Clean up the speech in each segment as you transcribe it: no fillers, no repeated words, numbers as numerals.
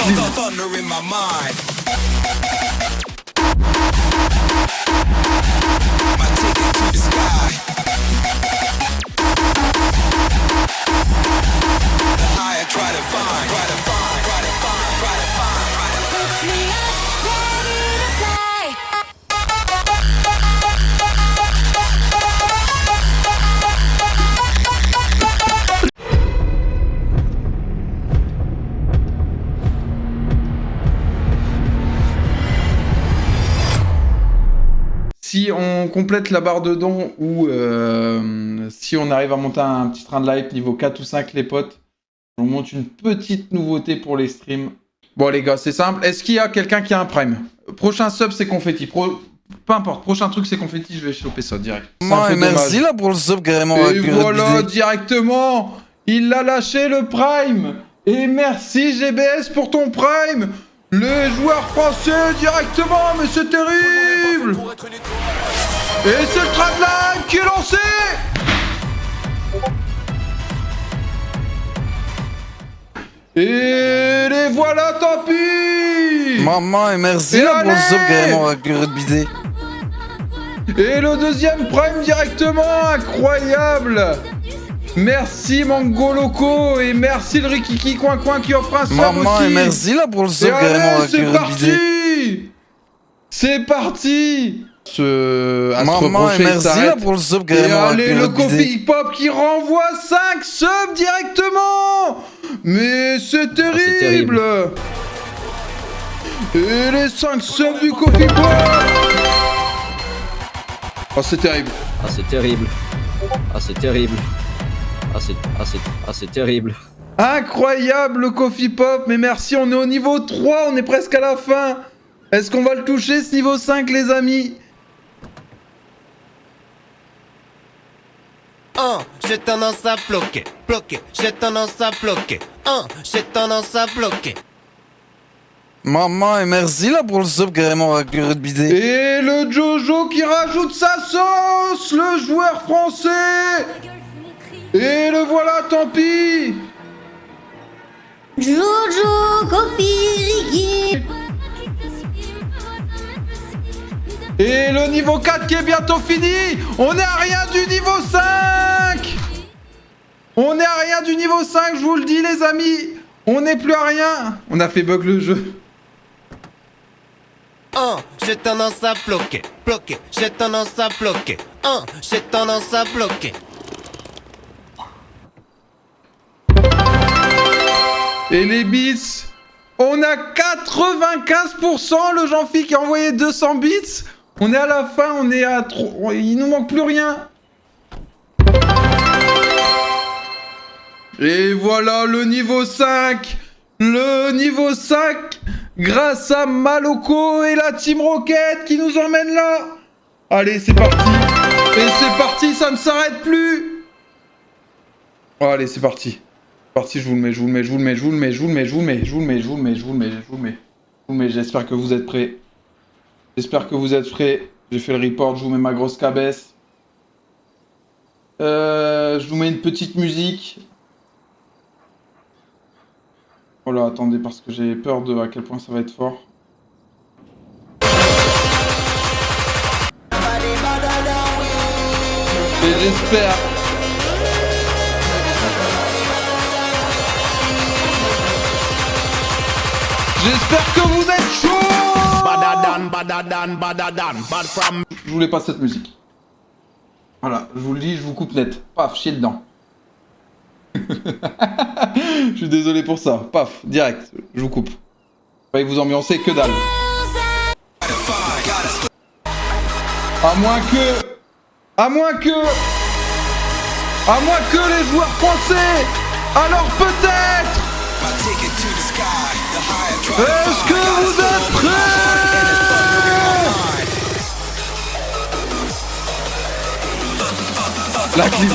clim. Si on complète la barre de dons ou si on arrive à monter un petit train de live niveau 4 ou 5 les potes, on monte une petite nouveauté pour les streams. Bon les gars, c'est simple. Est-ce qu'il y a quelqu'un qui a un prime? Prochain sub c'est confetti. Peu importe, prochain truc c'est confetti, je vais choper ça direct. Merci là pour le sub carrément. Et voilà, directement, il a lâché le prime. Et merci GBS pour ton prime. Les joueurs français directement, mais c'est terrible. Et c'est le train de live qui est lancé. Et les voilà, tant pis. Maman et merci Et là pour le allez sub carrément avec le bidé. Et le deuxième prime directement, incroyable. Merci Mango Loco et merci le Rikiki Coin Coin qui offre un sub Maman aussi. et merci là pour le sub Et carrément allez, avec c'est le bidé. parti. C'est parti. À se Maman et reprocher, il merci là s'arrête. pour le sub Et carrément allez, avec le le bidé. Coffee Pop qui renvoie 5 subs directement. Mais c'est terrible. Et les 5 subs du Coffee Pop. Oh, c'est terrible. Ah, c'est terrible. Ah, c'est terrible. Ah, c'est terrible. Incroyable le Coffee Pop, mais merci, on est au niveau 3, on est presque à la fin. Est-ce qu'on va le toucher ce niveau 5 les amis? J'ai tendance à bloquer, j'ai tendance à bloquer, j'ai tendance à bloquer. Maman et merci là pour le sub carrément avec le bidé. Et le Jojo qui rajoute sa sauce, le joueur français. Et le voilà, tant pis. Jojo, Kofi, Ricky. Et le niveau 4 qui est bientôt fini. On est à rien du niveau 5. On est à rien du niveau 5, je vous le dis les amis. On n'est plus à rien. On a fait bug le jeu. J'ai tendance à bloquer, j'ai tendance à bloquer, j'ai tendance à bloquer. Et les bits, on a 95%, le Jean-Phi qui a envoyé 200 bits. On est à la fin, on est à trop... Il nous manque plus rien. Et voilà le niveau 5. Le niveau 5, grâce à Maloko et la Team Rocket qui nous emmène là. Allez, c'est parti. Et c'est parti, ça ne s'arrête plus. Oh, allez, c'est parti. Parti, je vous le mets, je vous le mets, je vous le mets, je vous le mets, je vous le mets, je vous le mets, je vous le mets, je vous le mets, je vous le mets, je vous le mets, je vous le mets, j'espère que vous êtes prêts. J'espère que vous êtes prêts. J'ai fait le report, je vous mets ma grosse cabesse. Je vous mets une petite musique. Oh là, attendez, parce que j'ai peur de à quel point ça va être fort. Et j'espère... J'espère que vous êtes chaud. Je voulais pas cette musique. Voilà, je vous le dis, je vous coupe net. Paf, chier dedans. Je suis désolé pour ça. Paf, direct, je vous coupe. Fallait vous ambiancer, que dalle. À moins que les joueurs français. Alors peut-être. Est-ce que vous êtes prêts? La clim.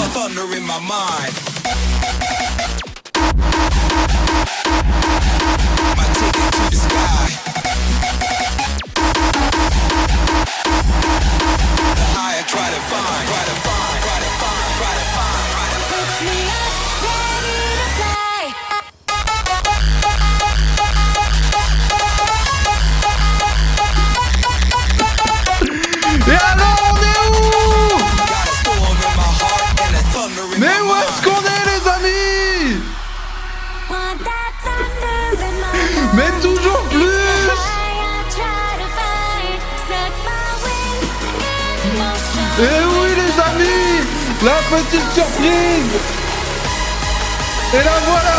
Et oui les amis, la petite surprise. Et la voilà.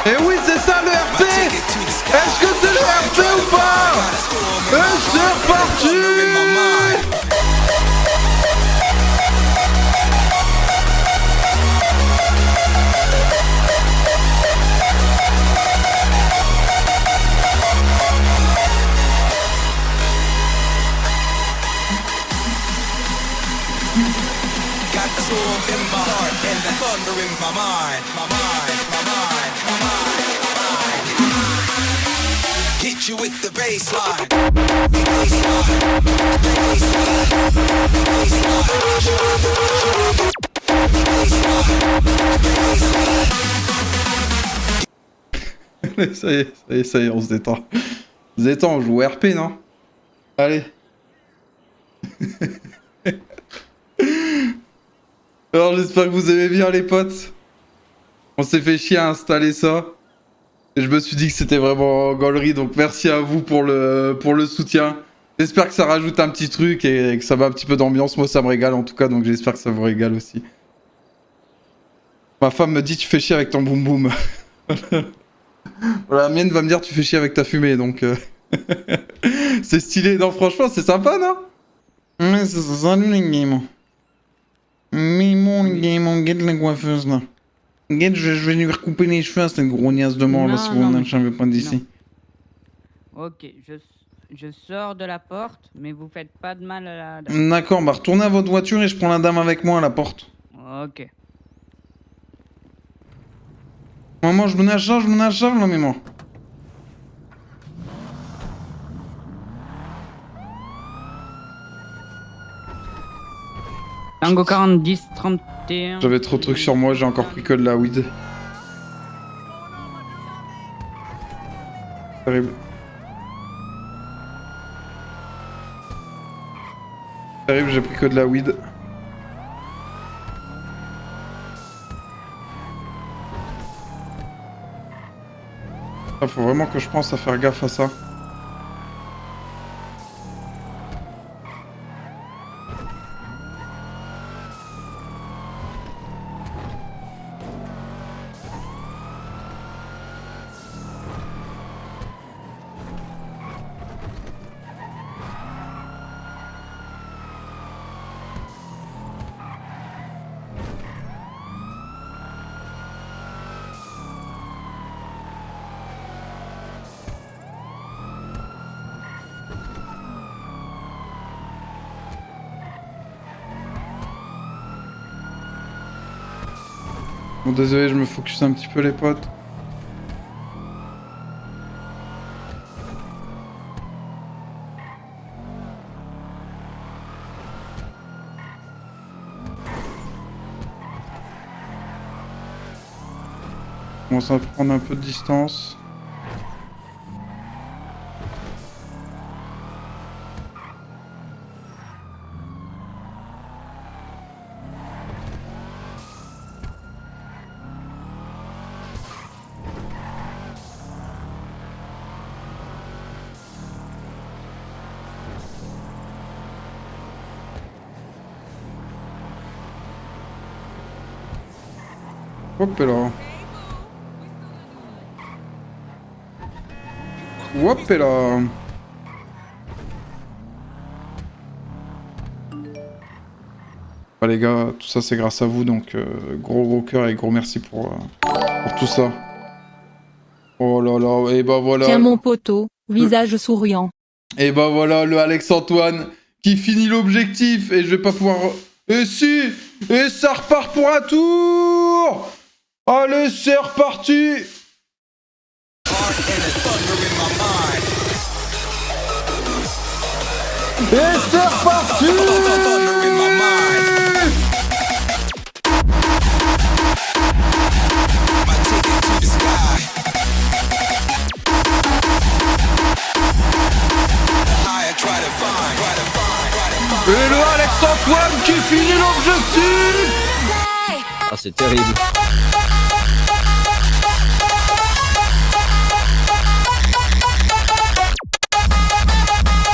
Et oui, c'est ça le RP. Est-ce que c'est le RP ou pas? Et c'est reparti. Got the storm in my heart and the thunder in my mind. Hit you with the baseline. Ça y est, on se détend. On se détend, on joue au RP, non? Allez. Alors j'espère que vous aimez bien les potes. On s'est fait chier à installer ça. Et je me suis dit que c'était vraiment gaulerie, donc merci à vous pour le soutien. J'espère que ça rajoute un petit truc et que ça va un petit peu d'ambiance. Moi ça me régale en tout cas, donc j'espère que ça vous régale aussi. Ma femme me dit tu fais chier avec ton boum boum. Voilà, la mienne va me dire tu fais chier avec ta fumée, donc... c'est stylé, non franchement c'est sympa, non? Ouais, c'est ça, salut les gamers. Mimon les gamers, guette la coiffeuse là. Guette, je vais lui recouper les cheveux à cette grognasse de mort là si vous n'en savez pas d'ici. Ok, je sors de la porte, mais vous faites pas de mal à la dame. D'accord, bah retournez à votre voiture et je prends la dame avec moi à la porte. Ok. Maman, je me nachave là, maman. Tango 40, 10, 31... J'avais trop de trucs sur moi, j'ai encore pris que de la weed. Terrible. Terrible, j'ai pris que de la weed. Ah, faut vraiment que je pense à faire gaffe à ça. Bon, désolé, je me focus un petit peu, les potes. On va prendre un peu de distance. Hop là. Hop là. Bah les gars, tout ça c'est grâce à vous, donc gros cœur et gros merci pour tout ça. Oh là là, et bah voilà. Tiens mon poteau, visage souriant. Et bah voilà, le Alex-Antoine qui finit l'objectif et je vais pas pouvoir... Et si! Et ça repart pour un tour! Allez, c'est reparti! Et c'est reparti! Et le Alex-Antoine qui finit l'objectif! l'objectif. Ah, c'est terrible.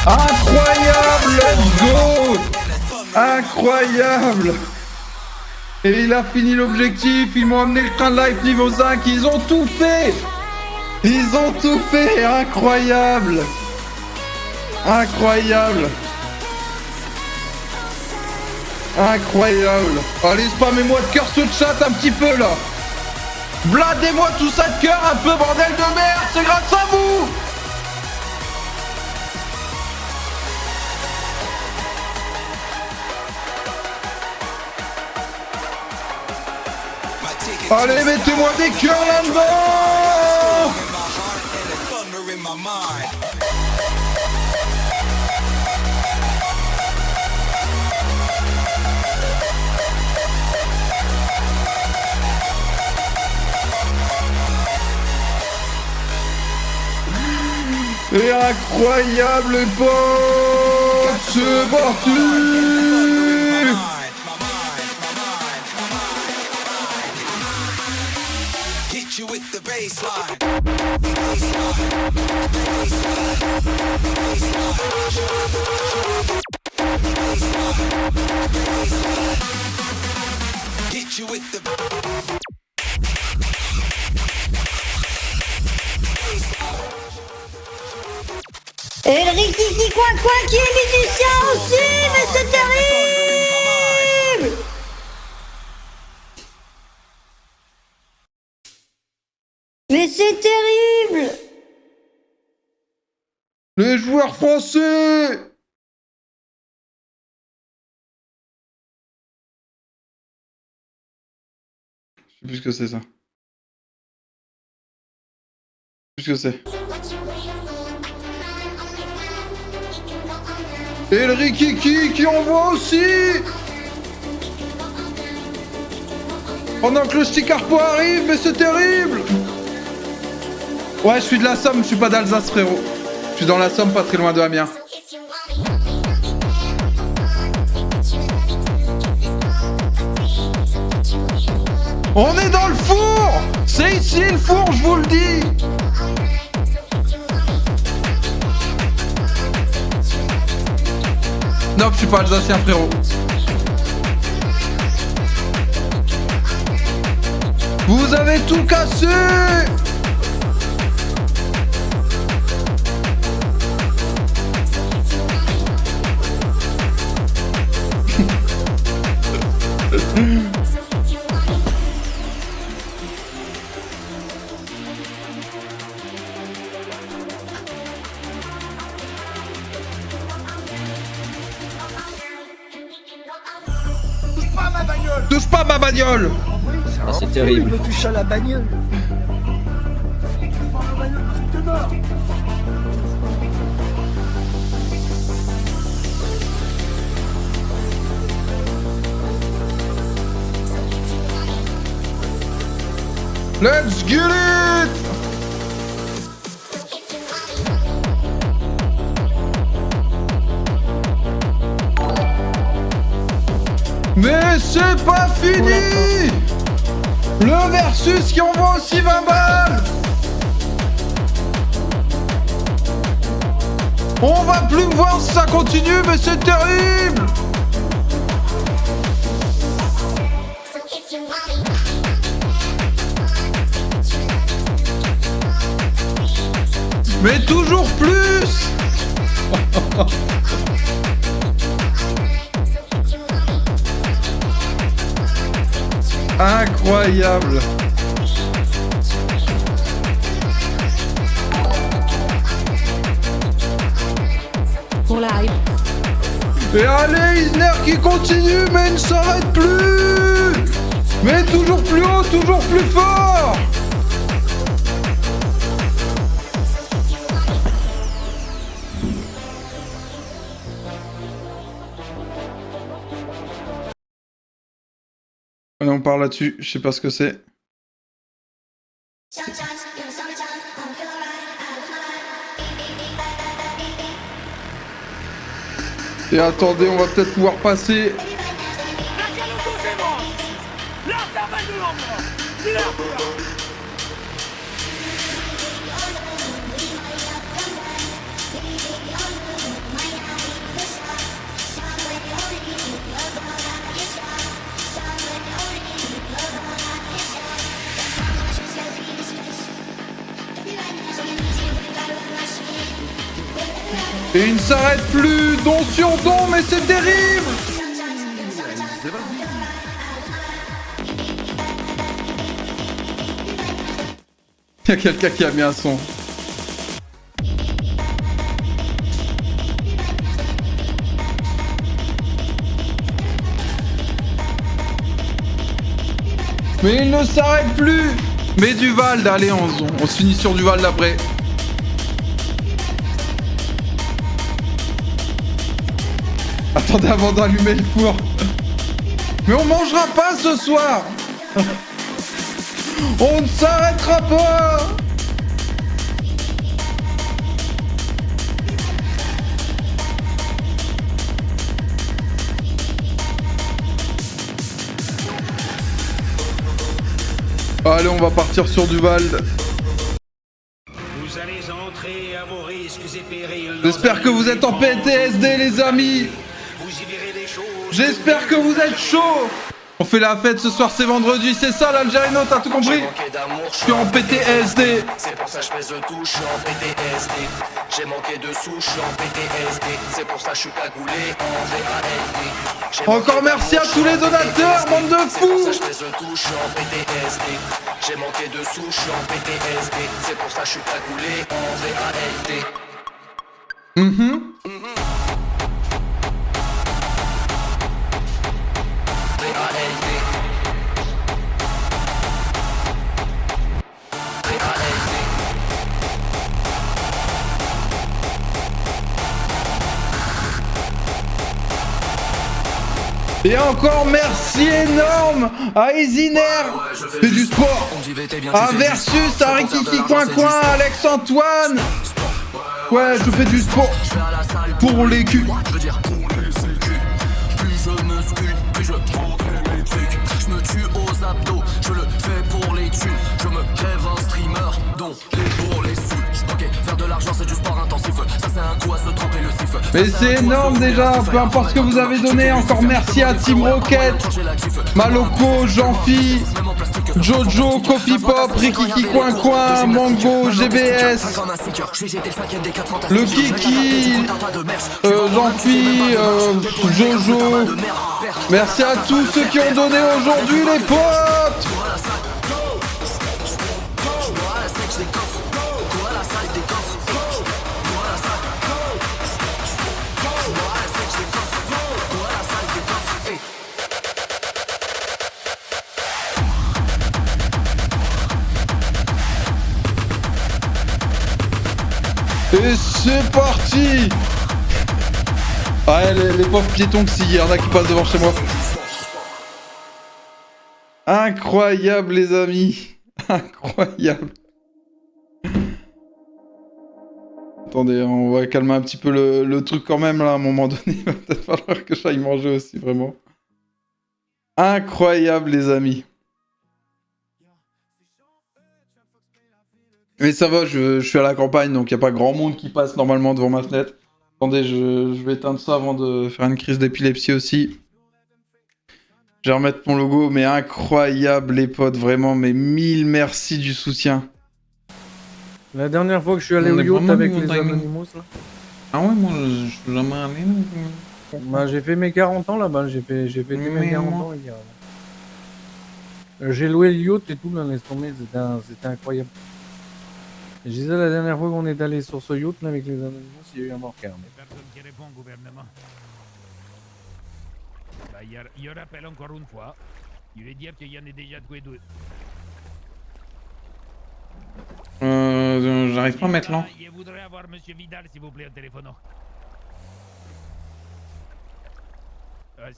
Incroyable, let's go. Incroyable. Et il a fini l'objectif, ils m'ont amené le train de life niveau 5, ils ont tout fait. Ils ont tout fait, incroyable. Incroyable. Incroyable. Allez, spammez-moi de cœur sur le chat un petit peu là. Bladez-moi tout ça de cœur un peu, bordel de merde, c'est grâce à vous. Allez, mettez-moi des cœurs là-dedans. Thunder in my mind. Et incroyable les potes, c'est parti. Hit you with the baseline. Hit you with the Et le Rikiki Coin Coin qui est musicien aussi, mais c'est terrible. Mais c'est terrible. Les joueurs français. Je sais plus ce que c'est ça. Je sais plus ce que c'est. Et le Rikiki qui envoie aussi. Pendant que le Sticarpo arrive, mais c'est terrible. Ouais, je suis de la Somme, je suis pas d'Alsace, frérot. Je suis dans la Somme, pas très loin de Amiens. On est dans le four. C'est ici le four, je vous le dis. Non, je suis pas alsacien, frérot. Vous avez tout cassé. Touche pas à ma bagnole. Ah, c'est terrible. Let's get it. Mais c'est pas fini. Le versus qui envoie aussi 20 balles. On va plus me voir si ça continue, mais c'est terrible. Mais toujours plus. Incroyable. Pour la hype. Et allez, Isner qui continue, mais il ne s'arrête plus. Mais toujours plus haut, toujours plus fort. Allez, on part là-dessus, je sais pas ce que c'est. Et attendez, on va peut-être pouvoir passer Et il ne s'arrête plus, don sur don, mais c'est terrible. Il y a quelqu'un qui a mis un son. Mais il ne s'arrête plus. Mais Duval, allez, on se finit sur Duval d'après. Attendez avant d'allumer le four. Mais on mangera pas ce soir. On ne s'arrêtera pas. Allez, on va partir sur Duval. Vous allez entrer à vos risques et périls. J'espère que vous êtes en PTSD, les amis. Vous y verrez des choses. J'espère que vous êtes chaud. On fait la fête ce soir, c'est vendredi, c'est ça l'Algérino, t'as tout compris? Je suis en PTSD. C'est pour ça je pèse tout, je suis en PTSD. J'ai manqué de sous, je suis en PTSD. C'est pour ça je suis cagoulé en VALD. Encore merci à tous les donateurs, bande de fous. C'est pour ça je pèse tout, je suis en PTSD. J'ai manqué de sous, je suis en PTSD. C'est pour ça je suis cagoulé en VALD. Et encore merci énorme à Isiner. C'est du sport. À Versus, à Rikiki Coin Coin, Alex Antoine. Ouais, je fais du sport pour les culs. Je veux dire pour les sécu. Plus je muscule, plus je prends les trucs. Je me tue aux abdos, je le fais pour les thunes. Je me crève un streamer, donc les pour les sous. Ok, faire de l'argent c'est du sport intensif. Ça c'est un coup à se tremper le sif. Mais c'est énorme déjà, peu importe ce que vous avez donné. Encore merci à Team Rocket, Maloko, Jean-Phi, Jojo, Coffee Pop, Rikiki Coin Coin, Mango, GBS, le Kiki, Jean-Phi, Jojo. Merci à tous ceux qui ont donné aujourd'hui, les potes. Et c'est parti. Ouais, les pauvres piétons que s'il y en a qui passent devant chez moi. Incroyable les amis. Incroyable. Attendez, on va calmer un petit peu le truc quand même là, à un moment donné. Il va peut-être falloir que j'aille manger aussi, vraiment. Incroyable les amis. Mais ça va, je suis à la campagne, donc il n'y a pas grand monde qui passe normalement devant ma fenêtre. Attendez, je vais éteindre ça avant de faire une crise d'épilepsie aussi. Je vais remettre mon logo, mais incroyable les potes, vraiment, mais 1000 merci du soutien. La dernière fois que je suis allé au yacht avec les Anonymous, là. Ah ouais, moi je suis jamais allé. Bah, j'ai fait mes 40 ans là-bas, j'ai fait mes 40 ans hier. J'ai loué le yacht et tout, là, laisse tomber, c'était incroyable. Je disais la dernière fois qu'on est allé sur ce yacht là, avec les Anonymous, il y a eu un mort carrément. Personne qui répond au gouvernement. Bah, il rappelle encore une fois. Il veut dire qu'il y en a déjà tué deux. J'arrive pas à mettre là. Je voudrais avoir Monsieur Vidal, s'il vous plaît, au téléphone.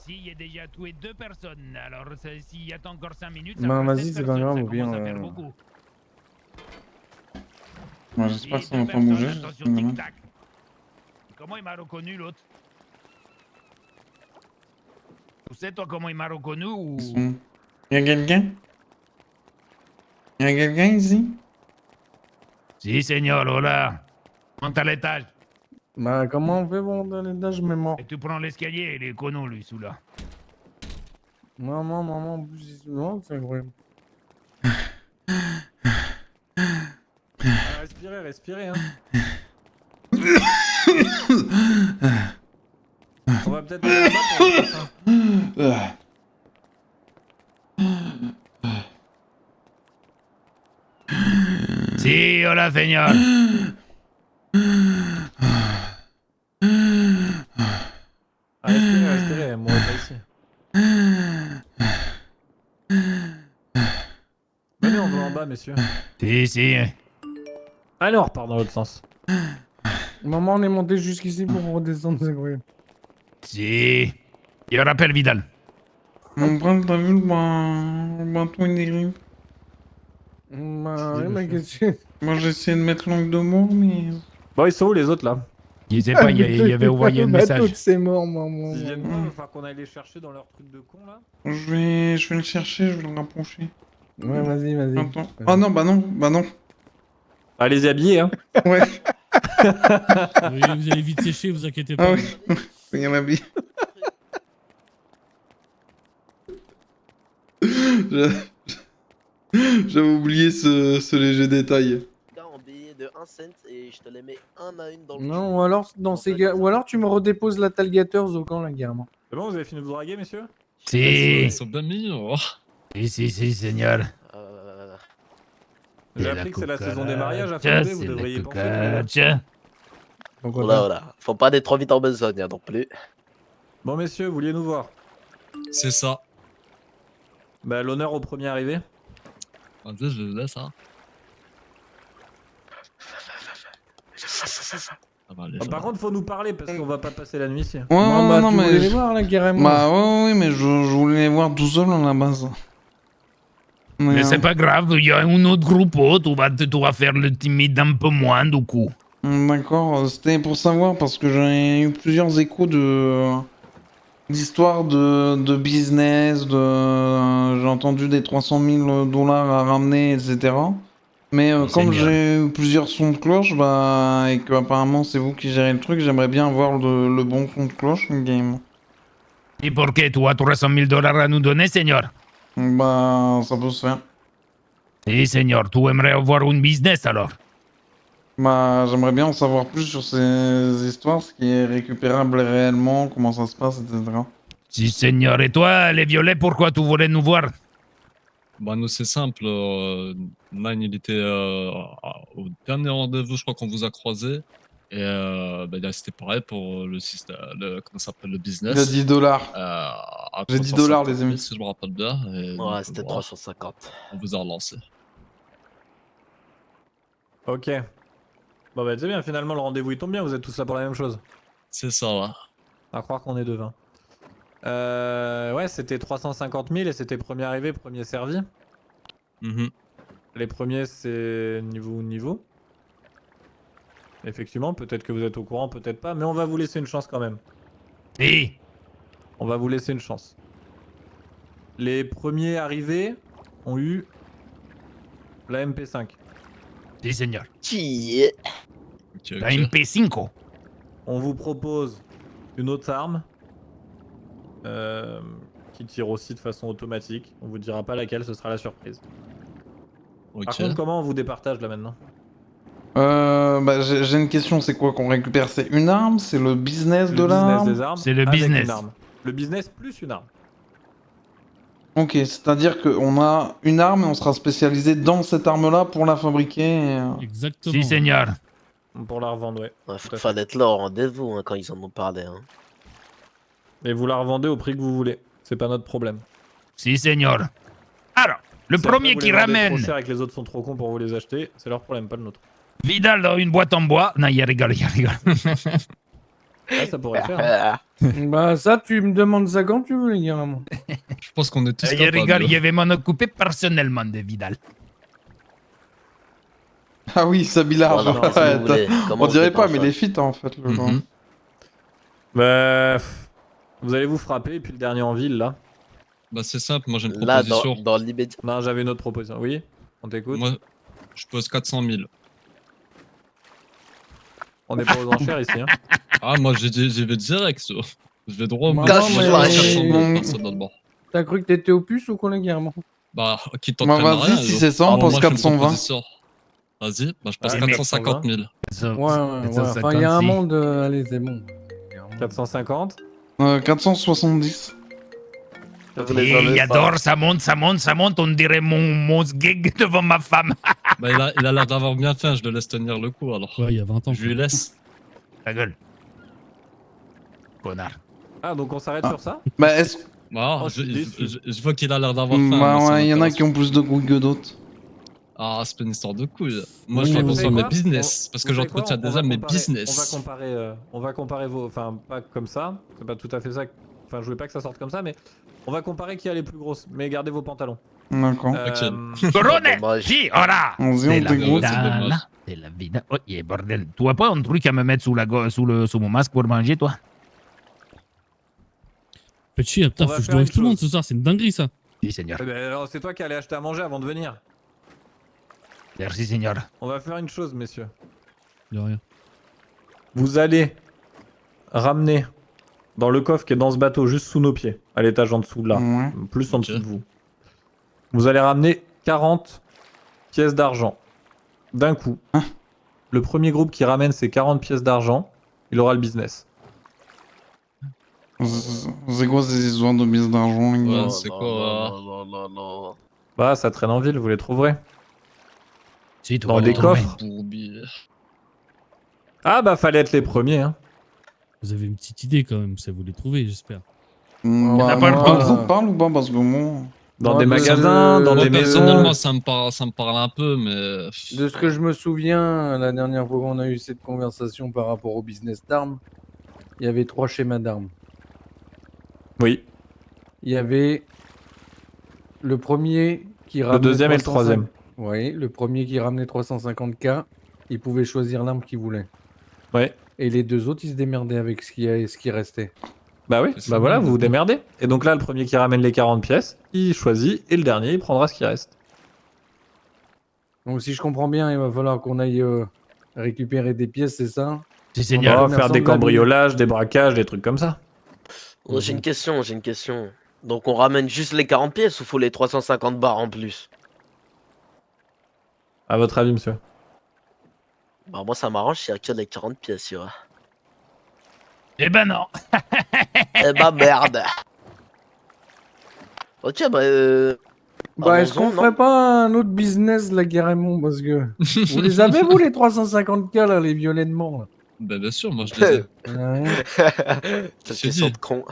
Si, il a déjà tué deux personnes. Alors, s'il y a encore 5 minutes... Bah, vas-y, c'est pas grave, ou bien... Moi, j'espère que ça va pas bouger. Comment il m'a reconnu, l'autre? Tu sais, toi, comment il m'a reconnu ou... Y'a quelqu'un? Y'a quelqu'un ici? Si, señor, hola. Monte à l'étage. Bah, comment on fait pour monter à l'étage, mais mort? Et tu prends l'escalier, il est connu, lui, sous-là. Maman, en plus, non, c'est incroyable. Respirez, hein. On va peut-être aller là-bas pour le prochain. Si, hola, señor. Respirez, moi, pas ici. Venez, on va en bas, messieurs. Si. Allez, on repart dans l'autre sens. Maman, on est monté jusqu'ici pour redescendre, c'est incroyable. Si. Il rappelle Vidal. Mon frère, t'as vu le bateau il dérive? Bah, oui, mais qu'est-ce que... Moi j'ai essayé de mettre l'angle de mort, mais... Bon, ils sont où les autres là? Je sais pas, il y avait envoyé un message. C'est mort, maman. S'ils viennent pas, il va falloir qu'on aille les chercher dans leur truc de con là. Je vais le chercher, je vais le rapprocher. Ouais, vas-y. Attends. Ah non, bah non. Allez-y habiller, hein. Ouais. Oui, vous allez vite sécher, vous inquiétez pas. Ah oui. Il y en a bien. J'avais oublié ce léger détail. En billet de 1 cent et je te les mets un à une dans le Non, ou alors, ou alors tu me redéposes la Talgator au camp là, carrément. C'est bon, vous avez fini de vous draguer, messieurs? Si. Ils sont bien mignons. Si, señor. J'ai appris que c'est la saison des mariages à Fondé, vous devriez y penser. Voilà. Faut pas aller trop vite en besogne non plus. Bon, messieurs, vous vouliez nous voir? C'est ça. Bah, l'honneur au premier arrivé. Vas-y, je le laisse, hein. Par contre, faut nous parler parce qu'on va pas passer la nuit ici. Ouais, non, tu mais... voulais les voir là, carrément. Bah ouais, mais je voulais les voir tout seul à la base. Mais c'est pas grave, il y a un autre groupe, tu vas faire le timide un peu moins du coup. D'accord, c'était pour savoir parce que j'ai eu plusieurs échos d'histoires de business, j'ai entendu des 300 000 $ à ramener, etc. Mais comme j'ai eu plusieurs sons de cloche, bah, et que apparemment c'est vous qui gérez le truc, j'aimerais bien avoir le bon son de cloche game. Et pour que tu as 300 000 $ à nous donner, señor? Bah, ça peut se faire. Si, señor, tu aimerais avoir un business alors? Bah, j'aimerais bien en savoir plus sur ces histoires, ce qui est récupérable réellement, comment ça se passe, etc. Si, señor. Et toi, les violets, pourquoi tu voulais nous voir? Bah, nous, c'est simple. Nine, il était au dernier rendez-vous, je crois qu'on vous a croisé. Et bah, là, c'était pareil pour le système, comment ça s'appelle, le business. Il a 10 $. J'ai 10 $, les amis. Si je me rappelle bien. Et Ouais, donc, c'était voilà, 350. on vous a relancé. Ok. Bon bah c'est bien, finalement le rendez-vous il tombe bien, vous êtes tous là pour la même chose. C'est ça, ouais. À croire qu'on est devin. Ouais, c'était 350 000 et c'était premier arrivé, premier servi. Les premiers c'est niveau. Effectivement, peut-être que vous êtes au courant, peut-être pas, mais on va vous laisser une chance quand même. Si. On va vous laisser une chance. Les premiers arrivés ont eu la MP5. Si, señor. Qui La MP5. On vous propose une autre arme qui tire aussi de façon automatique. On vous dira pas laquelle, ce sera la surprise. Ok. Par contre, comment on vous départage là maintenant? Bah, j'ai une question, c'est quoi qu'on récupère? C'est une arme? C'est le business de l'arme? C'est le avec business. une arme. Le business plus une arme. Ok, c'est-à-dire qu'on a une arme et on sera spécialisé dans cette arme-là pour la fabriquer. Exactement. Si, señor. Pour la revendre, ouais. Fallait être là au rendez-vous hein, quand ils en ont parlé. Hein. Et vous la revendez au prix que vous voulez. C'est pas notre problème. Si, señor. Alors, le premier qui ramène... trop cher et que les autres sont trop cons pour vous les acheter, c'est leur problème, pas le nôtre. Vidal dans une boîte en bois. Non, il rigole. Ah, ça pourrait le faire. Hein. Bah ça, tu me demandes ça quand tu veux, les gars. Je pense qu'on est tous Il capables. rigole, il avait m'en occupé personnellement de Vidal. Ah oui, Sabila. Oh, non, si vous voulez. Comment On dirait pas, se mais dépense, les fit en fait. Le genre. Bah... Vous allez vous frapper et puis le dernier en ville là. Bah c'est simple, moi j'ai une Là, proposition. dans l'immédiat. Non, j'avais une autre proposition. Oui, on t'écoute. Moi, je pose 400 000. On n'est pas aux enchères ici. Hein. Ah, moi j'y vais direct, ça. Je vais droit au but. Cache Moi, je la pose 400 000 haine. personnellement. T'as cru que t'étais au puce ou qu'on est guerre? Bah, qui Bah, t'entraîne vas-y, rien. si yo. c'est ça, on Ah, pose moi, je fais une 420. proposition. Vas-y, bah je passe Ouais, 450 000. Ouais. Enfin, il y a un monde. Allez, c'est bon. 450. 470. Il adore, ça monte, on dirait mon gig devant ma femme. Bah, il a l'air d'avoir bien faim, je le laisse tenir le coup alors. Ouais, il y a 20 ans. Je lui laisse. Ta gueule. Connard. Ah, donc on s'arrête sur ça? Bah, est-ce. Bah, Oh, je suis déçu. je vois qu'il a l'air d'avoir faim. Bah, moi, ça ouais, il y en a m'intéresse. qui ont plus de couilles que d'autres. Ah, c'est pas une histoire de couilles. Moi, Vous je fais savez attention à mes quoi business. Parce que Vous savez quoi j'entretiens On déjà va mes comparer- business. On va comparer vos. Enfin, pas comme ça. C'est pas tout à fait ça. Enfin, je voulais pas que ça sorte comme ça, mais on va comparer qui a les plus grosses. Mais gardez vos pantalons. D'accord. Corone, si, ora. On C'est la dégoûte. vida, là. C'est la vida. Oh, yeah, bordel. Tu vois pas un truc à me mettre sous mon masque pour manger, toi? Faites chier, putain, On faut va que je faire doive une tout le monde chose. ce soir, c'est une dinguerie ça. Si, seigneur. Eh ben, alors, c'est toi qui allais acheter à manger avant de venir. Merci, seigneur. On va faire une chose, messieurs. De rien. Vous allez ramener dans le coffre qui est dans ce bateau, juste sous nos pieds, à l'étage en dessous, là, Ouais. plus en dessous de vous. Vous allez ramener 40 pièces d'argent d'un coup. Le premier groupe qui ramène ces 40 pièces d'argent, il aura le business. C'est quoi ces histoires de bise d'argent, les gars? Ouais, c'est quoi Non. Bah, ça traîne en ville, vous les trouverez. Si, tu Dans vas les le trouver. coffres. Bourbier. Ah bah, fallait être les premiers, hein. Vous avez une petite idée quand même, ça vous les trouvez, j'espère. Bah, pas le moi, temps. ça te parle ou pas? Parce que moi. Dans Ouais, des de- magasins, dans Moi, des personnellement, maisons. ça me parle un peu, mais. De ce que je me souviens, la dernière fois qu'on a eu cette conversation par rapport au business d'armes, il y avait 3 schémas d'armes. Oui. Il y avait le premier qui ramenait. Le deuxième et le troisième. Oui, le premier qui ramenait 350K, il pouvait choisir l'arme qu'il voulait. Ouais. Et les deux autres, ils se démerdaient avec ce qui restait. Bah oui, C'est bah ça, voilà, vous vous d'accord. démerdez. Et donc là, le premier qui ramène les 40 pièces, il choisit, et le dernier, il prendra ce qui reste. Donc si je comprends bien, il va falloir qu'on aille récupérer des pièces, c'est ça? Si, On seigneur. va faire des cambriolages, des braquages, des trucs comme ça. Oh, j'ai une question. Donc on ramène juste les 40 pièces ou faut les 350 bars en plus? À votre avis, monsieur? Bah moi ça m'arrange s'il y a que les 40 pièces, tu vois. Eh ben non. Eh bah merde. Ok bah Bah, est-ce qu'on allons-en, non ferait pas un autre business là carrément? Parce que vous les avez, vous, les 350K là, les violentement là? Ben, bien sûr, moi je les ai. Ouais. Cette C'est question dit. de con.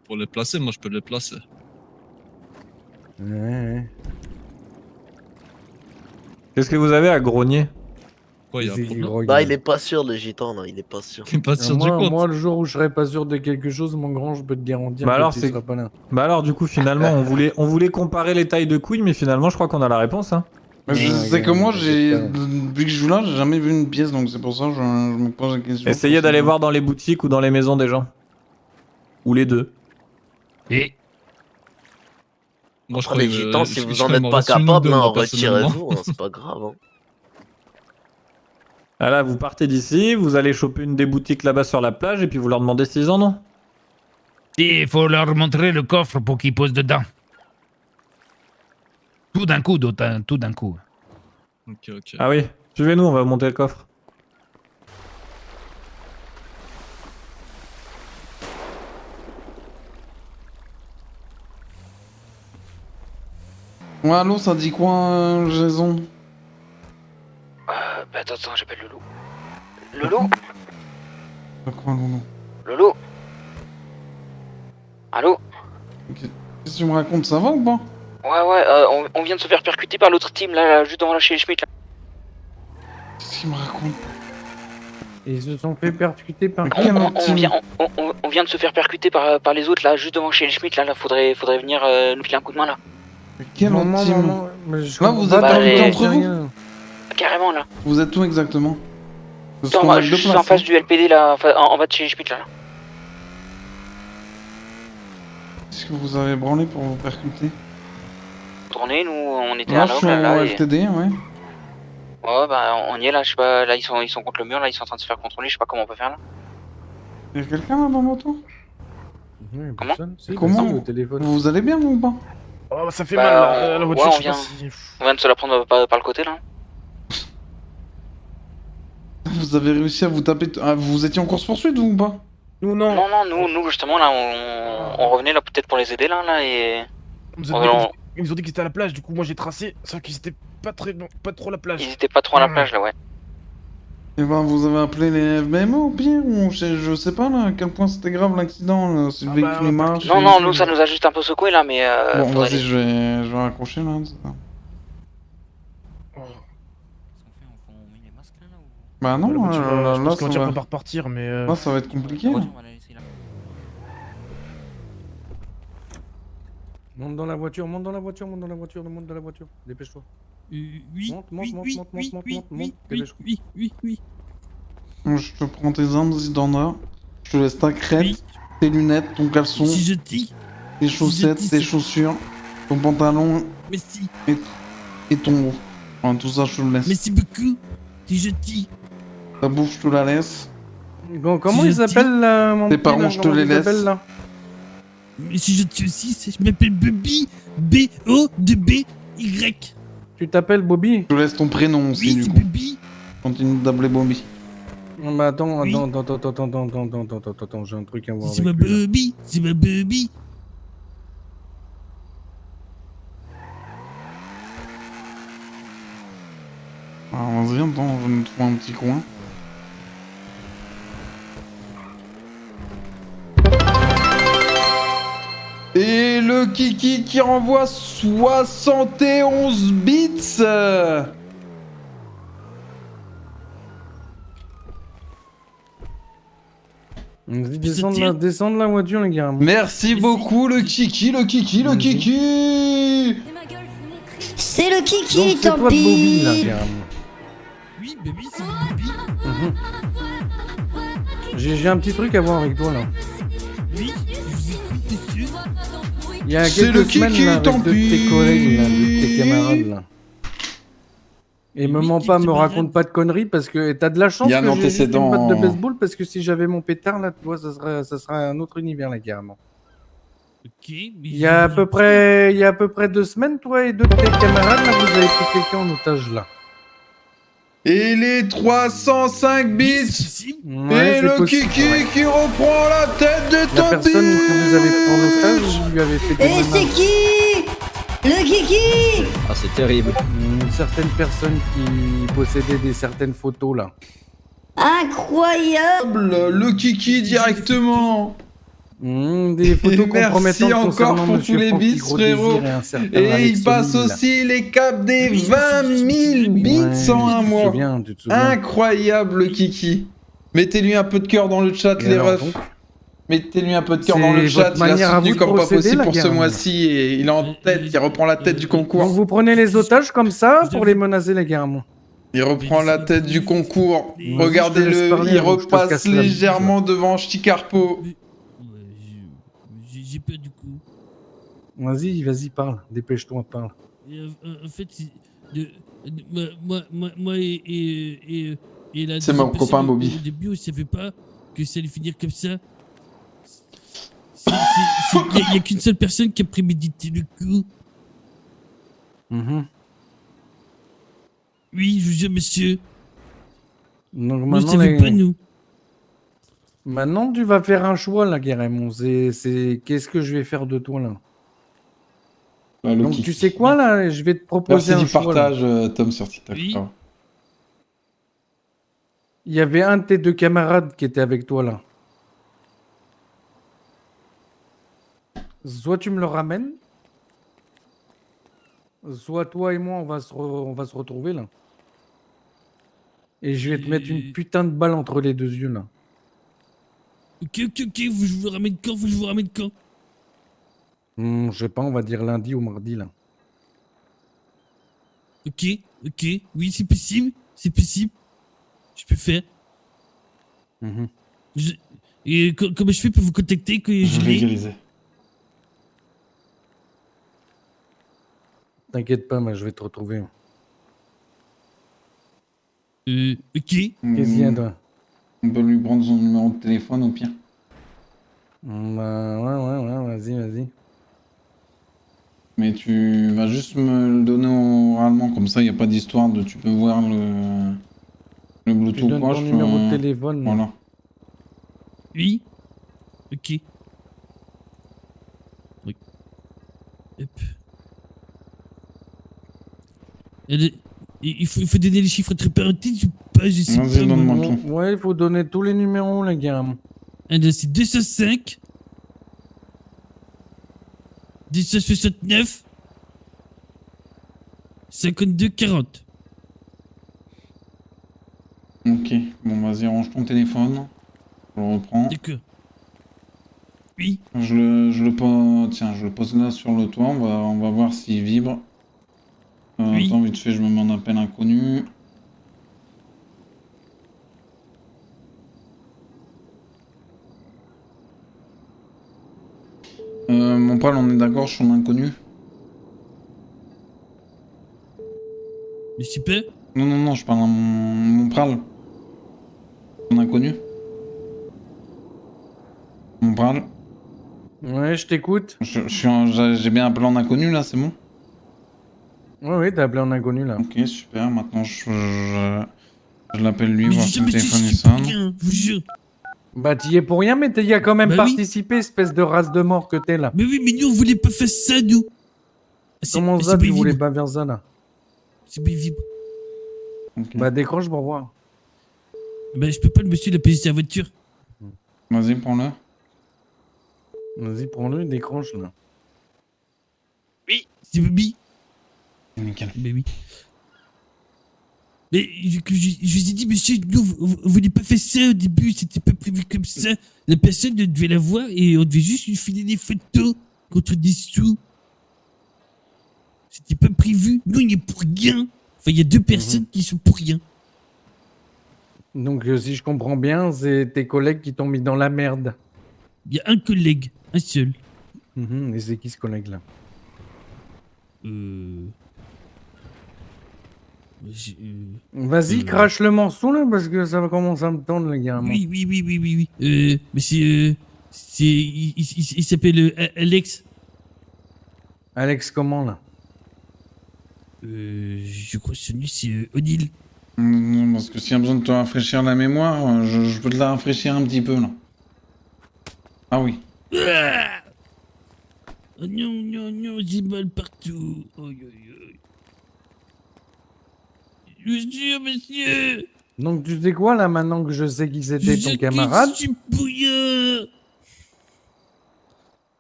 Pour les placer, moi je peux les placer. Ouais. Qu'est-ce que vous avez à grogner? Quoi, il y a un C'est qui problème? grogne? Bah il est pas sûr le gitan là, il est pas sûr. T'es pas sûr du moi, compte? moi, le jour où je serai pas sûr de quelque chose, mon grand, je peux te garantir Bah que alors, tu c'est- seras pas là. Bah alors, du coup, finalement, on voulait comparer les tailles de couilles, mais finalement, je crois qu'on a la réponse, hein. Mais c'est que moi, depuis que je joue là, j'ai jamais vu une pièce, donc c'est pour ça que je me pose la question. Essayez d'aller voir dans les boutiques ou dans les maisons des gens. Ou les deux. Et Moi, je Après, crois les que, gitans, si je vous crois en qu'il êtes m'en pas reste une ou capable, deux, hein, moi, personnellement. retirez-vous, hein, c'est pas grave. Hein. Ah là, vous partez d'ici, vous allez choper une des boutiques là-bas sur la plage, et puis vous leur demandez s'ils en ont. il faut leur montrer le coffre pour qu'ils posent dedans. Tout d'un coup, d'autant, tout d'un coup. Ok, ok. Ah oui, suivez-nous, on va monter le coffre. Ouais, allô, ça dit quoi, Jason? Bah attends, j'appelle Loulou. Loulou? C'est quoi, Loulou? Loulou? Allô? Qu'est-ce que tu me racontes, ça va ou pas? Ouais, on vient de se faire percuter par l'autre team là, juste devant chez les Schmitt là. Qu'est-ce qu'il me raconte? Et ils se sont fait percuter par On vient de se faire percuter par les autres là, juste devant chez les Schmitt là, faudrait venir nous filer un coup de main là. Quel Non, autre non, team? non, mais je Là, comprends vous pas, êtes bah, invités j'ai entre vous? Carrément là. Vous êtes où exactement? Parce Attends, qu'on a je deux suis places, en face hein. du LPD là, en bas de chez les Schmitt là. Qu'est-ce que vous avez branlé pour vous percuter? Tourner, nous, on était Là, à je suis l'angle, en là. Et... LTD, ouais. Ouais, bah, on y est, là, je sais pas. Là, ils sont contre le mur, là, ils sont en train de se faire contrôler, je sais pas comment on peut faire, là. Y'a quelqu'un là dans moto? Comment? Comment vous allez bien, vous ou pas? Oh, ça fait Bah, mal, là, la voiture, ouais, je sais pas si... on vient de se la prendre par le côté, là. Vous avez réussi à vous taper... Ah, vous étiez en course-poursuite, vous ou pas? Nous, non. Non, nous, justement, là, on revenait, là, peut-être pour les aider, là, et... Ils nous ont dit qu'ils étaient à la plage, du coup, moi j'ai tracé. C'est vrai qu'ils étaient pas trop à la plage. Ils étaient pas trop à la plage, là, ouais. Eh ben, vous avez appelé les FBMO au pire, ou je sais pas là, à quel point c'était grave l'accident, là, si le véhicule marche... Non, nous, ça nous a juste un peu secoué, là, mais... Bon, faudrait vas-y, les- je vais raccrocher, là. c'est ça. Bah non, La voiture, là, je pense que ça la voiture va... peut pas repartir, mais... Là, ça va être compliqué, là. Monte dans la voiture, monte dans la voiture, monte dans la voiture, monte dans la voiture. Dépêche-toi. Oui, monte, dépêche-toi. oui. Je te prends tes armes, Zidana. Je te laisse ta crête, tes lunettes, ton caleçon, tes chaussettes, tes chaussures, ton pantalon Merci. et ton haut. Enfin, tout ça, je te le laisse. Merci beaucoup. T'es gentil. Ta bouffe, je te la laisse. Bon, comment ils s'appellent là, mon Tes petit, parents, là, je te comment les ils laisse. s'appellent, là Mais si je tue aussi, je m'appelle Bobby. B-O-B-Y. Tu t'appelles Bobby? Je te laisse ton prénom aussi, du coup. Bobby. Continue d'appeler Bobby. Non, mais attends, j'ai un truc à voir C'est avec ma lui, là. Bobby. C'est ma Bobby. Alors, vas-y, attends, je vais nous trouver un petit coin. Et le Kiki qui renvoie 71 bits. Descends de la voiture, les gars. Merci beaucoup, le Kiki. C'est le Donc, Kiki, c'est tant toi de Bobby, là, pis. carrément. Oui, Bobby, c'est Bobby. J'ai un petit truc à voir avec toi, là. Oui, je vous écoute, monsieur. Il y a C'est quelques le semaines, Kiki, là, avec tant deux de tes pis. collègues, là, deux de tes camarades, là. Et me mens pas, me raconte pas de conneries, parce que t'as de la chance Il y a un que j'ai juste une antécédent. batte de baseball, parce que si j'avais mon pétard, là, tu vois, ça serait un autre univers, là, carrément. Ok, mais Il y a à peu près 2 semaines, toi et deux de tes camarades, là, vous avez pris quelqu'un en otage, là. Et les 305 bits. Ouais, Et c'est le possible, Kiki ouais. qui reprend la tête de La Toby. personne que vous avez pris en otage, vous lui avez fait des Et c'est menaces. qui? Le Kiki? Ah, c'est terrible. Une certaine personne qui possédait certaines photos, là. Incroyable! Le Kiki directement. Des photos Merci compromettantes encore concernant pour tous Monsieur les Francky bits, Gros-Désir frérot. et un certain Et Alex il passe O'Neill. aussi les caps des 20 000 bits en un mois. Tu te souviens. Incroyable, le Kiki. Mettez-lui un peu de cœur dans le chat, Et les alors, refs. donc Mettez-lui un peu de cœur C'est dans le chat. votre Il a manière à soutenu vous de comme pas procéder, possible la pour ce guerre. mois-ci. Et il est en tête, il reprend la tête du concours. Donc vous prenez les otages comme ça pour les menacer, les gars. Il reprend la tête du concours. Vas-y, je te laisse Regardez-le, parler il avant que je te repasse casse la bouche, légèrement devant Chicarpo. J'ai peur du coup. Vas-y, parle. Dépêche-toi, parle. En fait, moi et la C'est deuxième mon personne, copain Bobby. Au début, on savait pas que ça allait finir comme ça. Il n'y a qu'une seule personne qui a prémédité le coup. Oui, je vous jure, monsieur. Donc On ne maintenant, savait pas, nous. Maintenant, tu vas faire un choix, là, carrément. Qu'est-ce que je vais faire de toi, là? Donc, tu sais quoi, là? Je vais te proposer Merci un du choix. là. partage, Tom, sur TikTok. Oui. frérot. Il y avait un de tes deux camarades qui était avec toi, là. Soit tu me le ramènes, soit toi et moi, on va se retrouver, là. Et je vais te mettre une putain de balle entre les deux yeux, là. Ok, je vous ramène quand? Je sais pas, on va dire lundi ou mardi, là. Ok, oui, c'est possible. Je peux faire. Et comment je fais pour vous contacter que je l'ai? T'inquiète pas, moi je vais te retrouver. Ok. Qu'est-ce qu'il y a, toi? On peut lui prendre son numéro de téléphone au pire. Bah ouais, vas-y. Mais tu vas juste me le donner oralement, comme ça il n'y a pas d'histoire de tu peux voir le Bluetooth Tu donnes quoi. ton numéro de téléphone. Voilà. Oui. Ok. Oui. Hop. Il faut donner les chiffres entre parenthèses ou pas, je sais Vas-y, pas. donne-moi moi. tout. Ouais, il faut donner tous les numéros, les gars. C'est 205 269 52 40. Ok, bon vas-y, range ton téléphone. Je le reprends. D'accord. Oui. Je le pose là sur le toit, on va voir s'il vibre. Oui. Attends, vite fait, je me mets en appel inconnu. Mon pal, on est d'accord, je suis en inconnu? Mais je sais pas. Non, je parle à mon pral. En inconnu? Mon pral? Ouais, je t'écoute. J'ai bien appelé en inconnu là, c'est bon? Ouais, t'as appelé en inconnu là. Ok, super, maintenant je l'appelle lui, Mais voir j'ai si le jamais téléphone il su sonne. rien, je vous jure. Bah t'y es pour rien, mais t'y as quand même Bah oui. participé, espèce de race de mort que t'es là. Mais oui, mais nous on voulait pas faire ça, nous. Comment ça, tu voulais pas faire ça là? C'est bien vibre. Okay. Bah décroche pour voir. Bah je peux pas, le monsieur il a payé sa voiture. Vas-y, prends-le. Vas-y, prends-le et décroche là. Oui, c'est Bobby. Nickel. Bah oui. Mais je vous ai dit, monsieur, nous, on voulait pas faire ça au début, c'était pas prévu comme ça. La personne devait la voir et on devait juste lui filer des photos contre des sous. C'était pas prévu. Nous, on y est pour rien. Enfin, il y a deux personnes qui sont pour rien. Donc si je comprends bien, c'est tes collègues qui t'ont mis dans la merde. Il y a un collègue, un seul. Et c'est qui ce collègue là? Vas-y, crache le morceau là, parce que ça va commencer à me tendre, les gars. Oui. Mais c'est... Il s'appelle Alex. Alex comment là? Je crois que celui c'est Odile. Non, parce que s'il y a besoin de te rafraîchir la mémoire, je peux te la rafraîchir un petit peu là. Ah oui. Ah oh non, j'ai mal partout. Monsieur. Donc tu sais quoi là, maintenant que je sais qui c'était ton camarade? Je suis bouillard.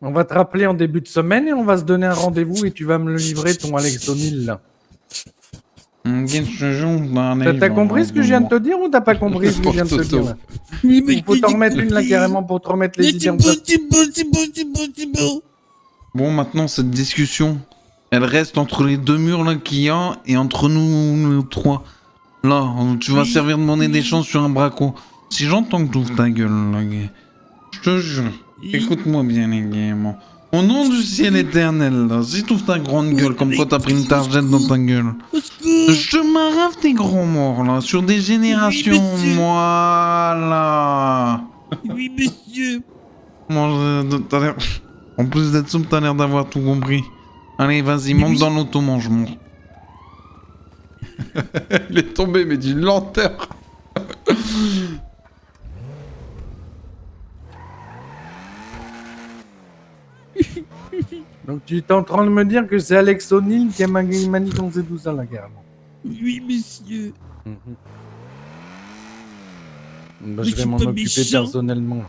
On va te rappeler en début de semaine et on va se donner un rendez-vous et tu vas me le livrer, ton Alex O'Neill là. T'as compris ce que je viens de te dire ou t'as pas compris ce que je viens de te dire là? Il faut t'en remettre une là carrément pour te remettre les idées en place. C'est bon. Bon, maintenant cette discussion, elle reste entre les deux murs là qu'il y a et entre nous trois. Là, tu vas servir de monnaie d'échange sur un braco. Si j'entends que t'ouvres ta gueule là, je te jure, écoute-moi bien les gars. Au nom du ciel éternel, là, si t'ouvres ta grande gueule comme quoi t'as pris une targette dans ta gueule, je m'arrache tes gros morts là, sur des générations, voilà. Oui, monsieur. T'as l'air... En plus d'être souple, t'as l'air d'avoir tout compris. Allez, vas-y, monte dans l'auto, mange-moi. Il est tombé, mais d'une lenteur. Donc tu es en train de me dire que c'est Alex O'Neill qui a manigancé tout ça là carrément. Oui, monsieur. Bah, je vais m'en occuper personnellement.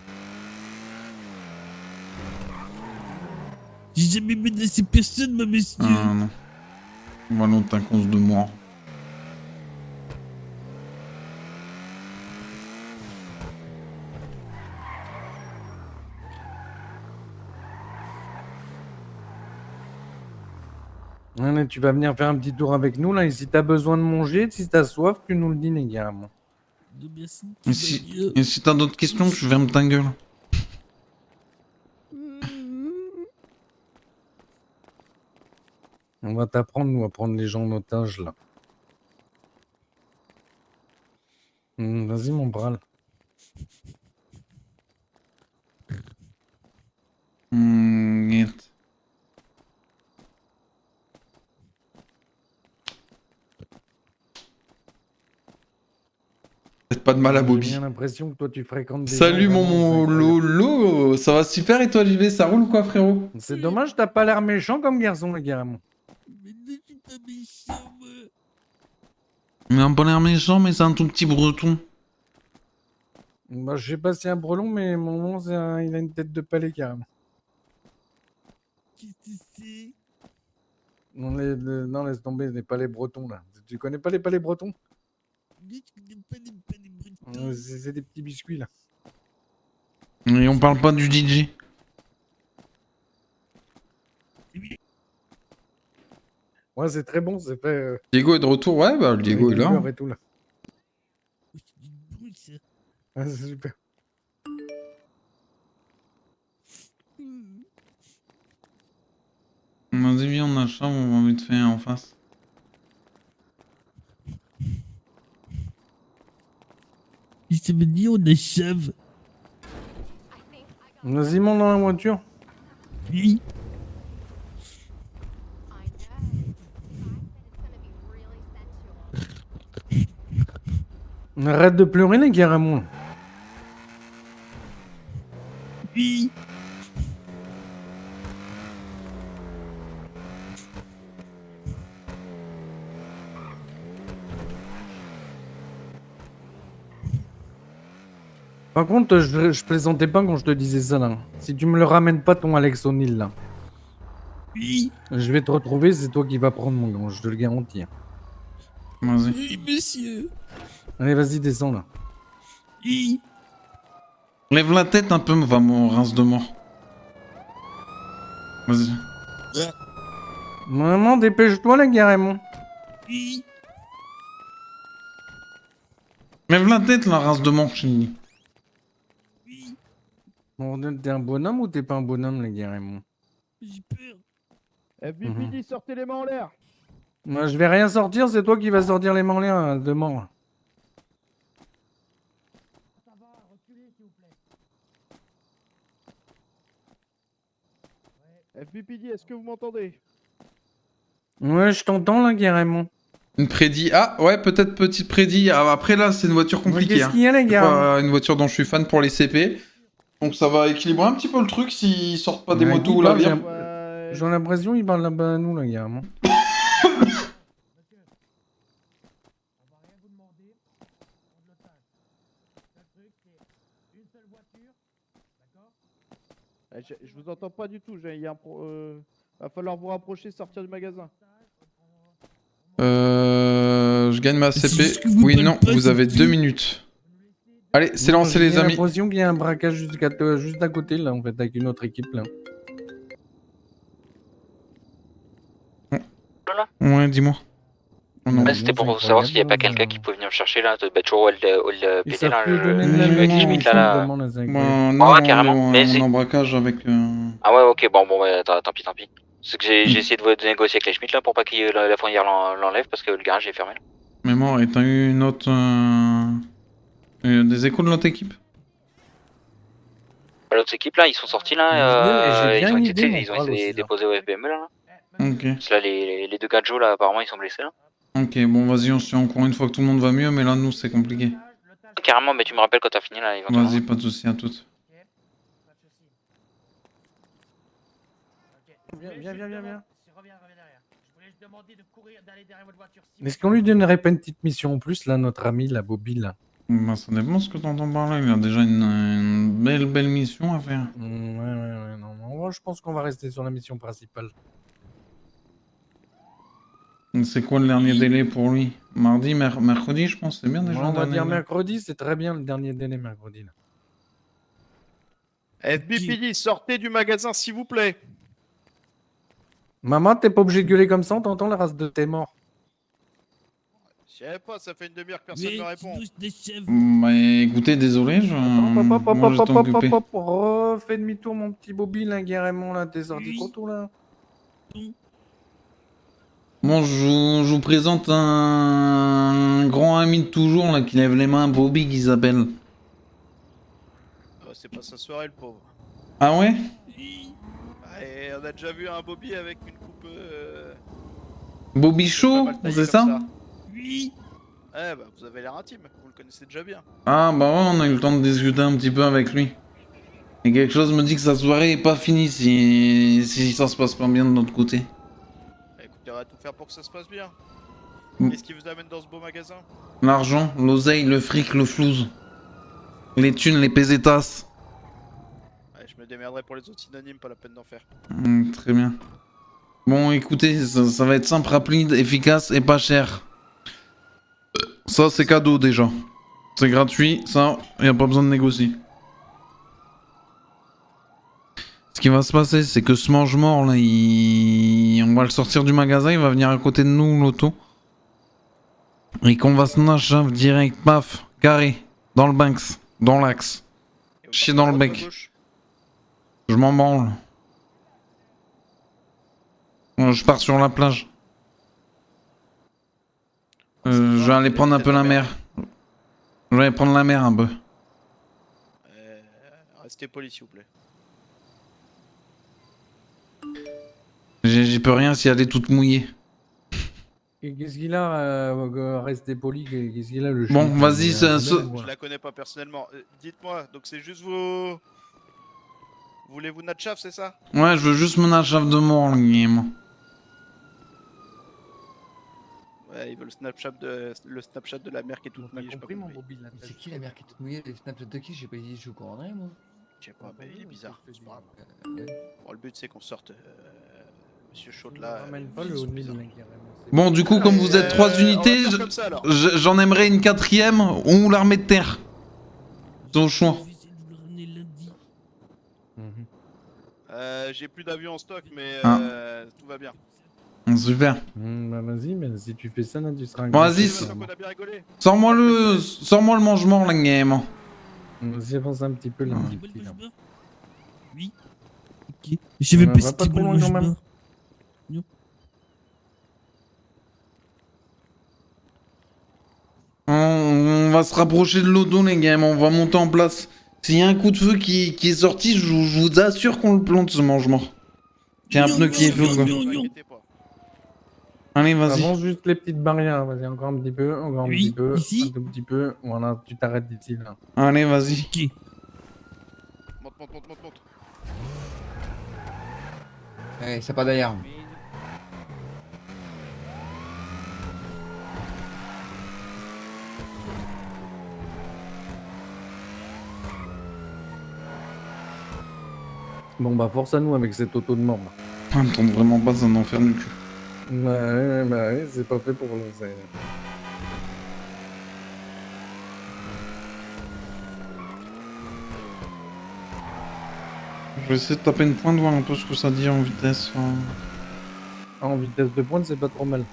J'ai jamais menacé personne, ma monsieur. Ah non. Voilà, t'as cause de moi. Allez, tu vas venir faire un petit tour avec nous là et si t'as besoin de manger, si t'as soif, tu nous le dis les gars. Et si t'as d'autres questions, tu fermes ta gueule. On va t'apprendre, nous, à prendre les gens en otage, là. Vas-y, mon bral. Faites pas de mal à Bobby. J'ai bien l'impression que toi, tu fréquentes des Salut gens mon vraiment Lolo, ça va super et toi JV, ça roule ou quoi frérot? C'est dommage, t'as pas l'air méchant comme garçon, les gars. Il a pas l'air méchant mais c'est un tout petit breton. Bah, je sais pas si c'est un brelon, mais mon nom, il a une tête de palais, carrément. Non, laisse tomber, les palais bretons, là. Tu connais pas les palais bretons? C'est des petits biscuits, là. Et on parle pas du DJ. Ouais, c'est très bon, c'est fait... Diego est de retour, ouais, bah le Diego est avec du là. beurre et tout, là. Ah, c'est super. Vas-y, viens, on a chambre, on va vite faire en face. Il se me dit, on a chave. Vas-y, monte dans la voiture. Oui. Arrête de pleurer, les gars, Ramon. Oui. Par contre, je plaisantais pas quand je te disais ça, là. Si tu me le ramènes pas, ton Alex O'Neill, là. Oui. Je vais te retrouver, c'est toi qui vas prendre mon gant, je te le garantis. Vas-y. Oui, monsieur. Allez, vas-y, descends, là. Oui. Lève la tête un peu, va mon rince de mort. Vas-y. Maman, dépêche-toi, les gars, Raymond. Oui. Lève la tête, la rince de mort, chérie. Bon, t'es un bonhomme ou t'es pas un bonhomme, les gars, Raymond? J'ai peur. FBPD, sortez les mains en l'air. Moi, je vais rien sortir, c'est toi qui vas sortir les mains en l'air, de mort. FBPD, est-ce que vous m'entendez? Ouais, je t'entends, là, Raymond. Une prédit. Ah, ouais, peut-être petite prédit. Ah, après, là, c'est une voiture compliquée. Qu'est-ce qu'il y a, les C'est gars? pas une voiture dont je suis fan pour les CP. Donc, ça va équilibrer un petit peu le truc s'ils sortent pas des Ouais, motos ou la j'ai- bière. J'ai l'impression qu'il parle là-bas à nous, là, Raymond. Je vous entends pas du tout. Va falloir vous rapprocher, sortir du magasin. Je gagne ma C'est CP. juste que vous Oui, parlez non, pas, vous c'est avez tout. 2 minutes. Allez, c'est Non, lancé, les J'ai amis. l'impression qu'il y a un braquage juste à côté, là, en fait, avec une autre équipe, là. Ouais, dis-moi. Oh non. Bah, c'était pour savoir s'il n'y a pas quelqu'un qui pouvait venir me chercher là, toujours le Ils PD savent là, plus donner de la avec main, Schmitt ils sont là. demandent les inconnus. Non, Ouais, carrément. Mais on est en braquage avec... Ah ouais, ok, bon, ouais, tant pis. C'est que j'ai essayé de négocier avec les Schmitt là pour pas que la fournière l'enlève parce que le garage est fermé là. Mais mort, et t'as eu une autre... des échos de l'autre équipe? L'autre équipe là, ils sont sortis là, j'ai bien ils ont une été, idée, mon ils ont bras, été aussi, là. déposés au FBME là. Ok. Parce que là, les deux gadgets là, apparemment, ils sont blessés là. Ok, bon, vas-y, on se tient au courant une fois que tout le monde va mieux, mais là, nous, c'est compliqué. Carrément, mais tu me rappelles quand t'as fini là, éventuellement. Vas-y, pas de soucis, à toutes. Viens. Est-ce qu'on lui donnerait pas une petite mission en plus, là, notre ami, la Bobby, là? Bah, ça dépend ce que t'entends par là. Il a déjà une belle mission à faire. Ouais, non. Moi, je pense qu'on va rester sur la mission principale. C'est quoi le dernier délai pour lui? Mardi, mercredi, je pense, c'est bien déjà. On va dernier dire délai. mercredi, c'est très bien le dernier délai, mercredi, là. FBPD, sortez du magasin, s'il vous plaît. Maman, t'es pas obligé de gueuler comme ça, t'entends la race de tes morts. Je savais pas, ça fait une demi-heure que personne ne me répond. Bah écoutez, désolé, moi j'étais occupé. Fais demi-tour, mon petit Bobby, là, Raymond, là, t'es sorti trop tôt, là. Bon, je vous présente un grand ami de toujours là qui lève les mains, Bobby qui s'appelle. C'est pas sa soirée, le pauvre. Ah ouais? Et on a déjà vu un Bobby avec une coupe. Bobby Show, c'est ça? Oui. Eh bah, vous avez l'air intime, vous le connaissez déjà bien. Ah bah ouais, on a eu le temps de discuter un petit peu avec lui. Et quelque chose me dit que sa soirée est pas finie si ça se passe pas bien de notre côté. Écoutez, on va tout faire pour que ça se passe bien. Mm. Qu'est-ce qui vous amène dans ce beau magasin? L'argent, l'oseille, le fric, le flouze. Les thunes, les pesetas. Ouais, je me démerderai pour les autres synonymes, pas la peine d'en faire. Très bien. Bon, écoutez, ça va être simple, rapide, efficace et pas cher. Ça, c'est cadeau déjà. C'est gratuit, ça, y a pas besoin de négocier. Ce qui va se passer, c'est que ce mange-mort là, on va le sortir du magasin, il va venir à côté de nous, l'auto. Et qu'on va se nager direct, paf, carré, dans le Banks, dans l'axe. Chier dans le bec. Je m'en branle. Je pars sur la plage. Je vais aller prendre un peu la mer. Je vais aller prendre la mer un peu. Restez poli, s'il vous plaît. J'y peux rien si elle est toute mouillée. Qu'est-ce qu'il a? Restez poli, qu'est-ce qu'il a le Bon, chien, vas-y, il c'est a un un saut. problème, Je la connais pas personnellement. Dites-moi, donc c'est juste vos. Voulez-vous notre chaf, c'est ça? Ouais, je veux juste mon achave de mort, le game. Ouais, il veut le Snapchat de la mère qui est toute mouillée. J'ai pas compris. C'est qui la mère qui est toute mouillée? Les Snapchat de qui? J'ai pas dit, je suis au courant de rien, moi. Je sais pas, mais il est bizarre. C'est pas grave. Bon, le but c'est qu'on sorte Monsieur Chaude là. Bon, du coup, comme vous êtes 3 unités, on va faire comme ça, alors. j'en aimerais une 4ème ou l'armée de terre. C'est au choix. J'ai plus d'avions en stock, mais tout va bien. Super. Bah vas-y, mais si tu fais ça, là, tu seras un Bon, grand vas-y, chef, On a bien rigolé. sors-moi le mangement, la game. Vas-y, avance un petit peu là. Oui. Ok. Je savais pas va si pas c'était trop bon loin le quand même. mangement. Non. On va se rapprocher de l'auto, les gars, on va monter en place. S'il y a un coup de feu qui est sorti, je vous assure qu'on le plante, ce mangement. J'ai un pneu qui est fou, quoi. Allez, vas-y. Avance juste les petites barrières, vas-y, encore un petit peu, encore un Oui, petit peu, ici. un tout petit peu. Voilà, tu t'arrêtes d'ici là. Allez, vas-y. Ok. Monte. Ouais, c'est pas d'ailleurs. Bon bah force à nous avec cette auto de mort là. Ah, tente vraiment pas, c'est un enfer du cul. Bah ouais, c'est pas fait pour le... Je vais essayer de taper une pointe, voir un peu ce que ça dit en vitesse. En vitesse de pointe, c'est pas trop mal.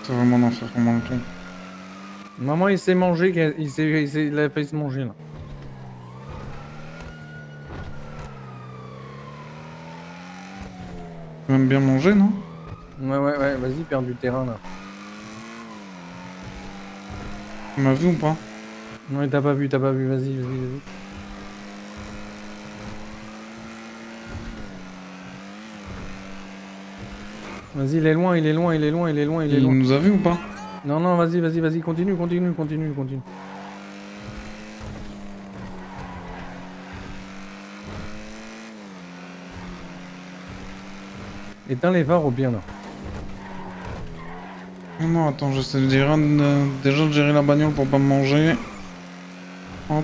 C'est vraiment un enfer comment le ton. Maman, il s'est mangé, il a failli se manger là. Tu aimes bien manger, non? Ouais, vas-y, perds du terrain là. Tu m'as vu ou pas? Non, t'as pas vu, vas-y. Vas-y, il est loin. Il nous a vu ou pas? Non, vas-y, continue. Éteins les phares au bien là. Non, attends, j'essaie déjà de gérer la bagnole pour pas me manger. Hop.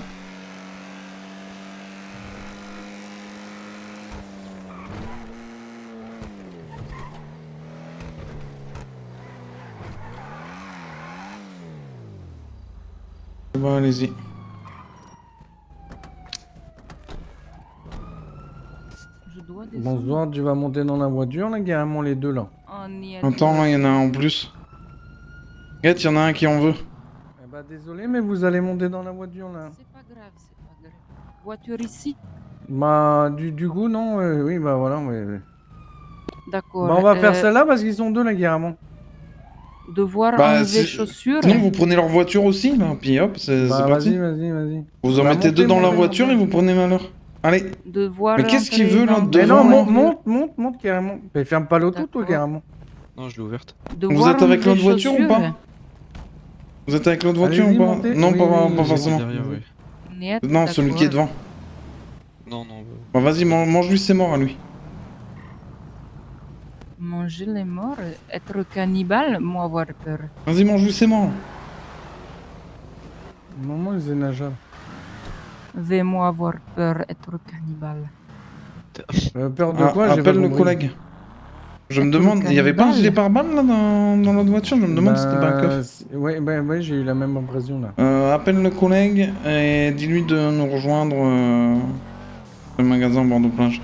Bon, allez-y. Bonsoir, tu vas monter dans la voiture là, carrément les deux là. On y a Attends, là, il y en a un en plus. Regarde, y'en a un qui en veut. Eh bah désolé, mais vous allez monter dans la voiture là. C'est pas grave, c'est pas grave. Voiture ici? Bah du coup non, oui bah voilà, ouais. D'accord. Bah on va faire celle-là parce qu'ils sont deux là carrément. Devoir Bah, enlever si- chaussures. Sinon, vous prenez leur voiture aussi, là, puis hop, c'est Bah parti. vas-y. Vous en Bah, mettez deux montez, dans la montez, voiture montez. et vous prenez la leur. Allez. Devoir Mais qu'est-ce qu'il entrer veut, là, dans- Mais devant, non, là monte carrément. Mais ferme pas l'auto toi carrément. Non, je l'ai ouverte. Vous êtes avec l'autre voiture ou pas? Vous êtes avec l'autre voiture Allez-y, ou pas? montez. Non, Oui, pas, oui, pas oui, forcément. derrière, oui. Niet, Non, celui qui est devant. Non, non. Bah, vas-y, mange-lui, c'est mort à lui. Manger les morts, être cannibale, moi avoir peur. Vas-y, mange-lui, c'est mort. Maman les énageurs. Vais-moi avoir peur, être cannibale. Peur de quoi? J'ai pas Appelle le compris. collègue. Je me Être demande, il y avait pas un cannibale. gilet pare-balles là dans l'autre voiture? Je me demande si c'était pas un coffre. Ouais, j'ai eu la même impression là. Appelle le collègue et dis-lui de nous rejoindre le magasin Bordeaux-Plage.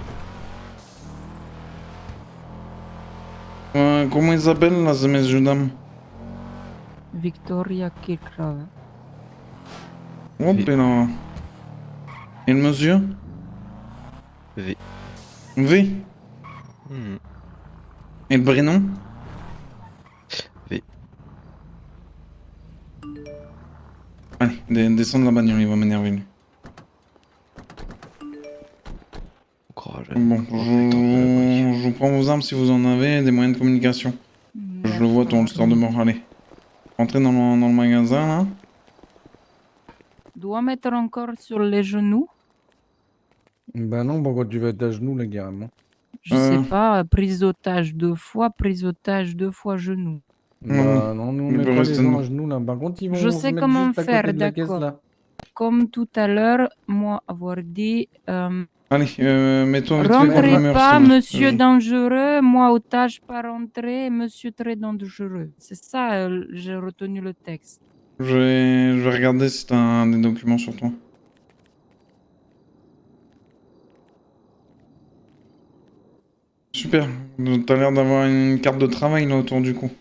Comment ils s'appellent là, ces messieurs dames? Victoria Kirkrove. Hop là. Et le monsieur? V. V? Hmm. Et le prénom? V. Allez, descends de la bagnole, il va m'énerver lui. Courage. Bon, je vous prends vos armes si vous en avez, des moyens de communication. Je le vois ton holster de mort, allez. Rentrez dans le magasin là. Dois mettre encore sur les genoux? Bah non, pourquoi tu vas être à genoux là carrément? Je sais pas, prise d'otage 2 fois, prise d'otage 2 fois genoux. Bah non, nous on il met peut pas rester les gens debout. à genoux là. Par contre, ils vont Je se sais mettre comment juste à faire, côté de la caisse d'accord. là. Comme tout à l'heure, moi avoir dit Allez, mets-toi vite fait contre le rentrez mur. pas, s'il te plaît. monsieur dangereux, moi otage pas rentrer, monsieur très dangereux. C'est ça, j'ai retenu le texte. Je vais regarder si t'as des documents sur toi. Super, t'as l'air d'avoir une carte de travail là autour du cou. Tu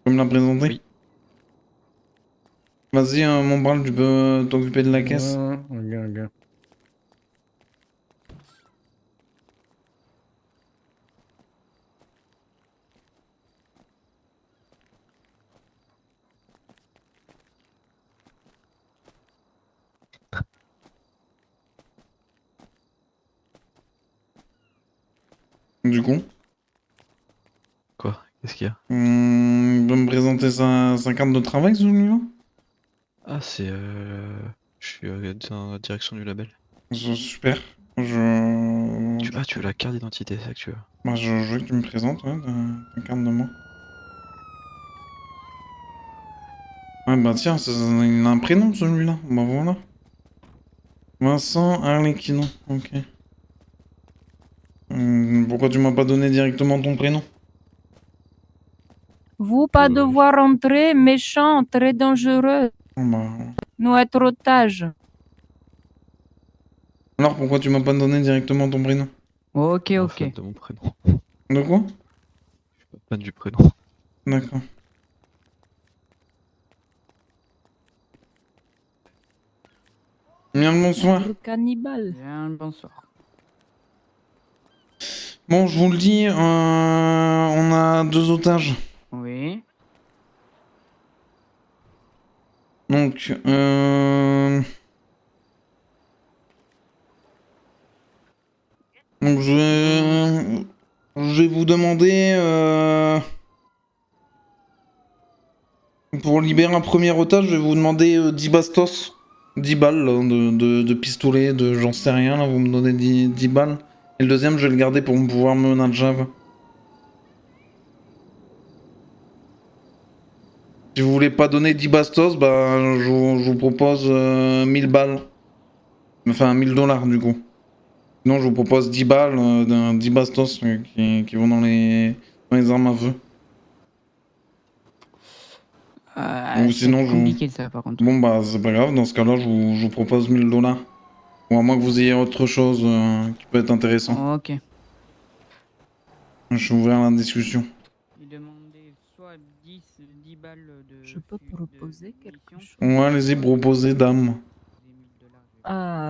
peux me la présenter? Oui. Vas-y, mon bras, tu peux t'occuper de la caisse. Regarde. Du coup, Quoi? Qu'est-ce qu'il y a? il peut me présenter sa carte de travail, celui-là? Ah, c'est je suis dans la direction du label. Super. Tu veux la carte d'identité, c'est ça que tu veux? Bah, je veux que tu me présentes, ouais, ta carte de moi. Ouais, bah tiens, il a un prénom, celui-là. Bah voilà. Vincent Arlecchino, ok. Pourquoi tu m'as pas donné directement ton prénom? Vous pas devoir rentrer, méchant, très dangereux. Bah... Nous être otage. Alors pourquoi tu m'as pas donné directement ton prénom? Ok, Pas ok. fan de mon prénom. De quoi? Je suis pas fan du prénom. D'accord. Bien le bonsoir. Le cannibale. Bien le bonsoir. Bon, je vous le dis, on a 2 otages. Oui. Donc, je vais vous demander pour libérer un premier otage, je vais vous demander 10 bastos, 10 balles là, de pistolet, de j'en sais rien, là, vous me donnez 10 balles. Et le deuxième, je vais le garder pour pouvoir me Nadjav. Si vous voulez pas donner 10 bastos, bah je vous propose 1000 balles. Enfin 1000 dollars du coup. Sinon je vous propose 10 balles, 10 bastos qui vont dans les armes à feu. Ou sinon c'est compliqué ça par contre. Bon bah c'est pas grave, dans ce cas là je vous propose 1000 dollars. Ou à moins que vous ayez autre chose qui peut être intéressant. Ok. Je suis ouvert à la discussion. Il demandait soit 10 balles de... Je peux proposer quelque chose? Ouais, allez-y, proposez, dame.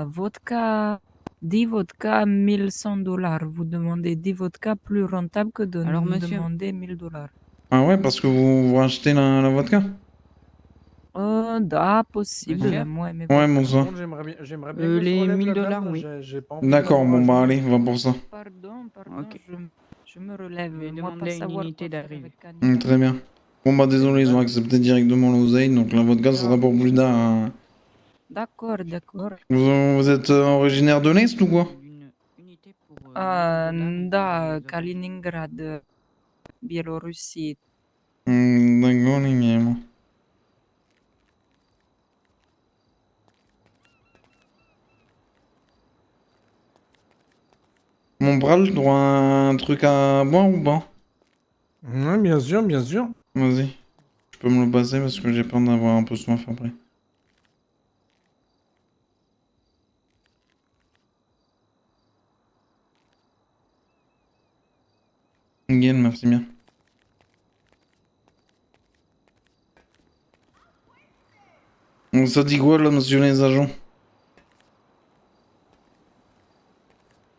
Vodka... 10 vodka, 1100 $. Vous demandez 10 vodka plus rentable que de Alors, nous monsieur. demander 1000 $. Ah ouais, parce que vous rachetez la vodka? Da, possible. Monsieur Moi, mais Ouais, bon ça. J'aimerais bien que les se relève 1000 la $, dame, oui. j'ai pas envie de D'accord, l'avoir bon à bah genoux. allez, va pour ça. Pardon, Ok. je me relève. Je vais Moi, pas demander à une savoir unité quoi faire d'arrivée. avec Annika. Très bien. Bon bah désolé, ils ont accepté directement l'oseille, donc la vodka sera pour plus tard. Hein. D'accord, d'accord. Vous êtes originaire de l'Est ou quoi? Da, Kaliningrad, Biélorussie. D'accord, nickel. Mon bras, je dois un truc à boire ou pas? Ouais, bien sûr, bien sûr. Vas-y. Je peux me le passer parce que j'ai peur d'avoir un peu soif après. Nickel, merci bien. Donc ça dit quoi là, monsieur les agents?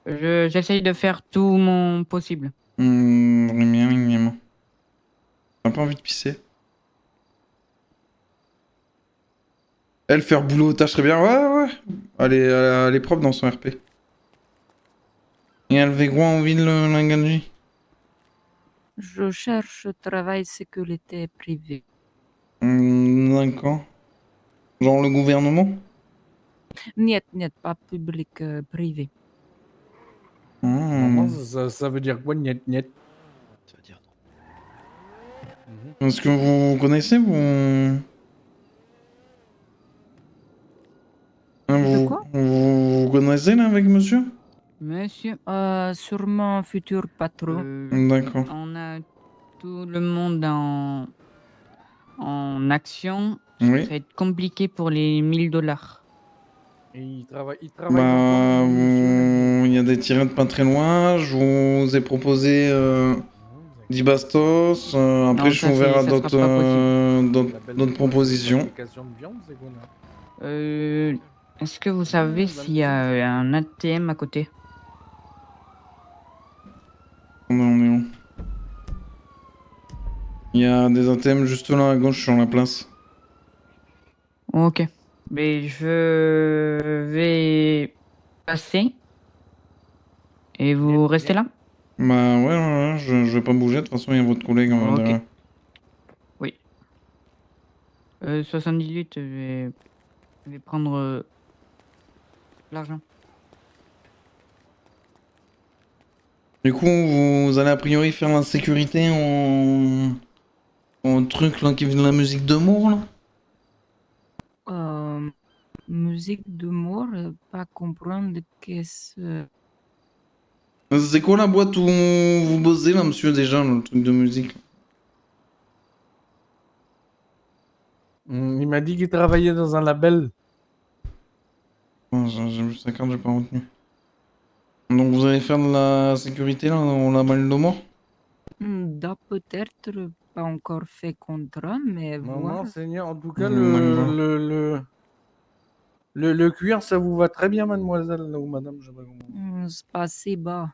J'essaye de faire tout mon possible. Bien, bien. T'as pas envie de pisser? Elle faire boulot tâche très bien, ouais. Elle est propre dans son RP. Et elle fait quoi en ville, la Ganji? Je cherche travail sécurité privée. D'accord. Genre le gouvernement? Niet, pas public, privé. Normalement, ça veut dire quoi, niet, niet? Ça veut dire non. Est-ce que vous connaissez, vous... Hein, vous connaissez là avec monsieur? Monsieur. Sûrement futur patron. D'accord. On a tout le monde en action. Oui. Ça va être compliqué pour les 1000 $. Et il travaille Bah, il y a des tirades pas très loin. Je vous ai proposé 10 bastos. Après, Non, je suis ça, ouvert à ça sera pas d'autres propositions. Est-ce que vous savez s'il y a un ATM à côté? On est où? Il y a des ATM juste là à gauche sur la place. Ok. Mais je vais passer. Et vous restez là? Bah ouais, je vais pas bouger. De toute façon, il y a votre collègue Ok. derrière. Oui. 78, je vais prendre l'argent. Du coup, vous allez a priori faire la sécurité en truc là qui vient de la musique de Moore là? Musique d'humour, pas comprendre qu'est-ce... C'est quoi la boîte où vous bossez là, monsieur, déjà, le truc de musique? Il m'a dit qu'il travaillait dans un label. Oh, j'ai vu sa carte, j'ai pas retenu. Donc vous allez faire de la sécurité là, dans la balle de mort? Da, peut-être, pas encore fait contrat, mais Non, voir. non, Seigneur, en tout cas, le cuir, ça vous va très bien, mademoiselle, ou madame, je sais pas comment. Spasiba.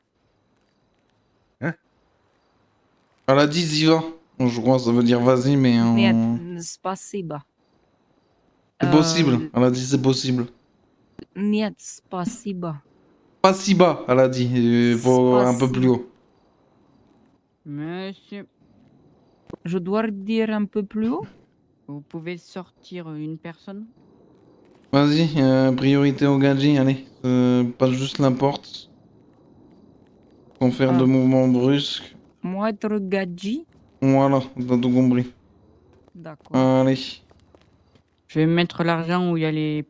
Hein? Elle a dit Ziva. Je crois, ça veut dire vas-y, mais... Niet, spasiba. C'est possible, elle a dit c'est possible. Niet, spasiba. Pas si bas, elle a dit, il faut un peu plus haut. Monsieur, Je dois dire un peu plus haut? vous pouvez sortir une personne? Vas-y, priorité au gadget, allez. Pas juste la porte. Sans faire de mouvements brusques. Moi être gadji? Voilà, t'as tout compris. D'accord. Allez. Je vais mettre l'argent où il y a les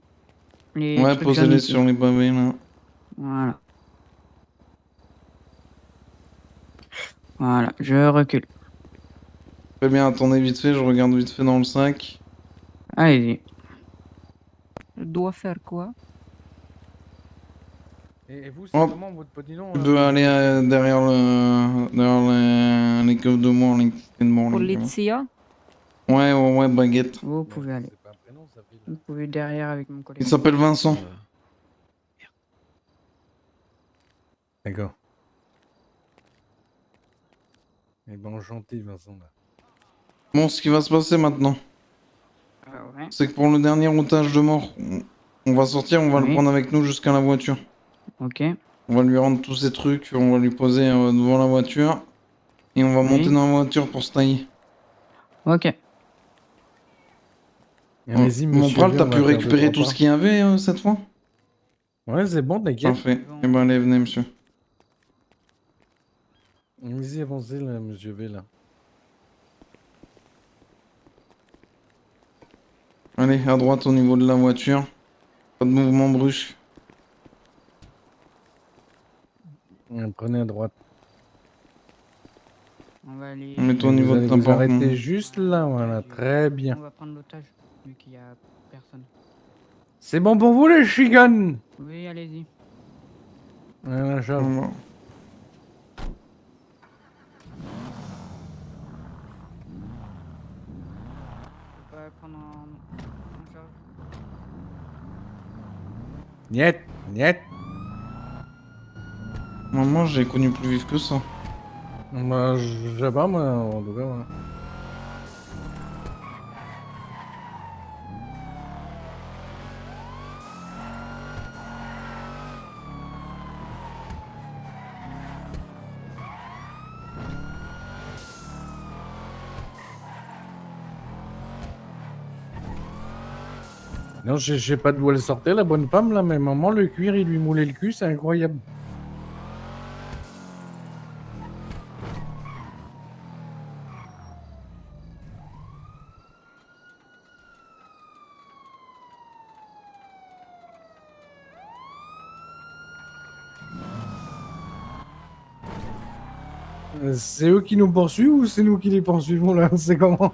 Ouais, trucs posez-les jaunes sur les pavés là. Voilà. Voilà, je recule. Très bien, attendez vite fait, je regarde vite fait dans le sac. Allez-y. Je dois faire quoi? Et vous, c'est Hop. comment votre petit nom? Tu peux aller derrière les keufs de mort, les de mort. Polizia? Ouais, baguette. Vous pouvez aller. Vous pouvez derrière avec mon collègue. Il s'appelle Vincent. D'accord. Eh ben, enchanté, Vincent. Là. Bon, ce qui va se passer maintenant, Ouais. c'est que pour le dernier otage de mort, on va sortir, on va le Oui. prendre avec nous jusqu'à la voiture. Ok. On va lui rendre tous ces trucs, on va lui poser devant la voiture. Et on va monter dans la voiture pour se tailler. Ok. Allez-y, Mon monsieur pral, V, t'as on va pu faire récupérer deux, tout trois ce qu'il y avait cette fois? Ouais, c'est bon, t'inquiète. Parfait. Eh ben allez, venez, monsieur. Allez-y, avancez, là, monsieur V, là. Allez, à droite au niveau de la voiture. Pas de mouvement brusque. Prenez à droite. On va aller. Mets-toi au niveau de ta Vous porte. arrêtez juste là, voilà, très bien. On va prendre l'otage, vu qu'il y a personne. C'est bon pour vous, les chicanes? Oui, allez-y. Voilà, Charles. Voilà. On va prendre en charge. Niet, niet. Maman, j'ai connu plus vif que ça. Bah, je sais pas, moi, en tout cas, voilà. Non, je sais pas d'où elle sortait, la bonne femme, là, mais maman, le cuir, il lui moulait le cul, c'est incroyable. C'est eux qui nous poursuivent ou c'est nous qui les poursuivons, là? C'est comment?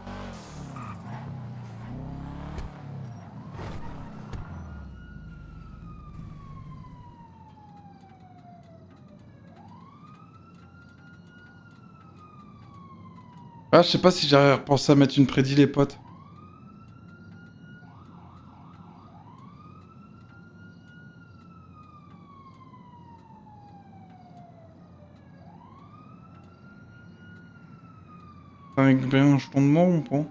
Ah, je sais pas si j'arrive à penser à mettre une prédit les potes. T'as récupéré un jeton de mort ou pas?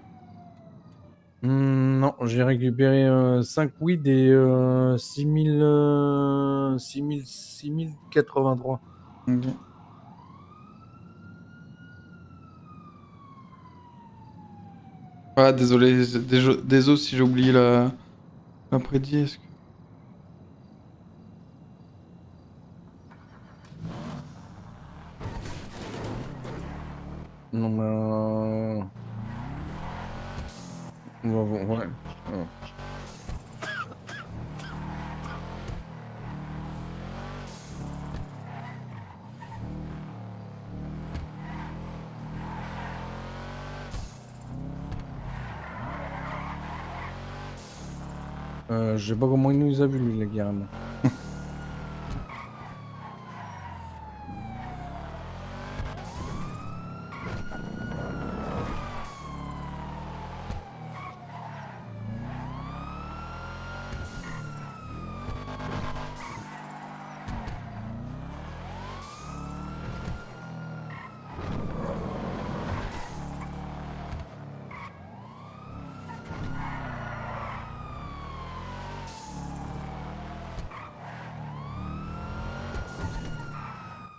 Non, j'ai récupéré 5 weed et 6083. Ok. Ah, désolé, désolé si j'ai oublié la prédit. Est-ce que... Non, mais... Ouais. Je sais pas comment il nous a vu, lui, là, carrément.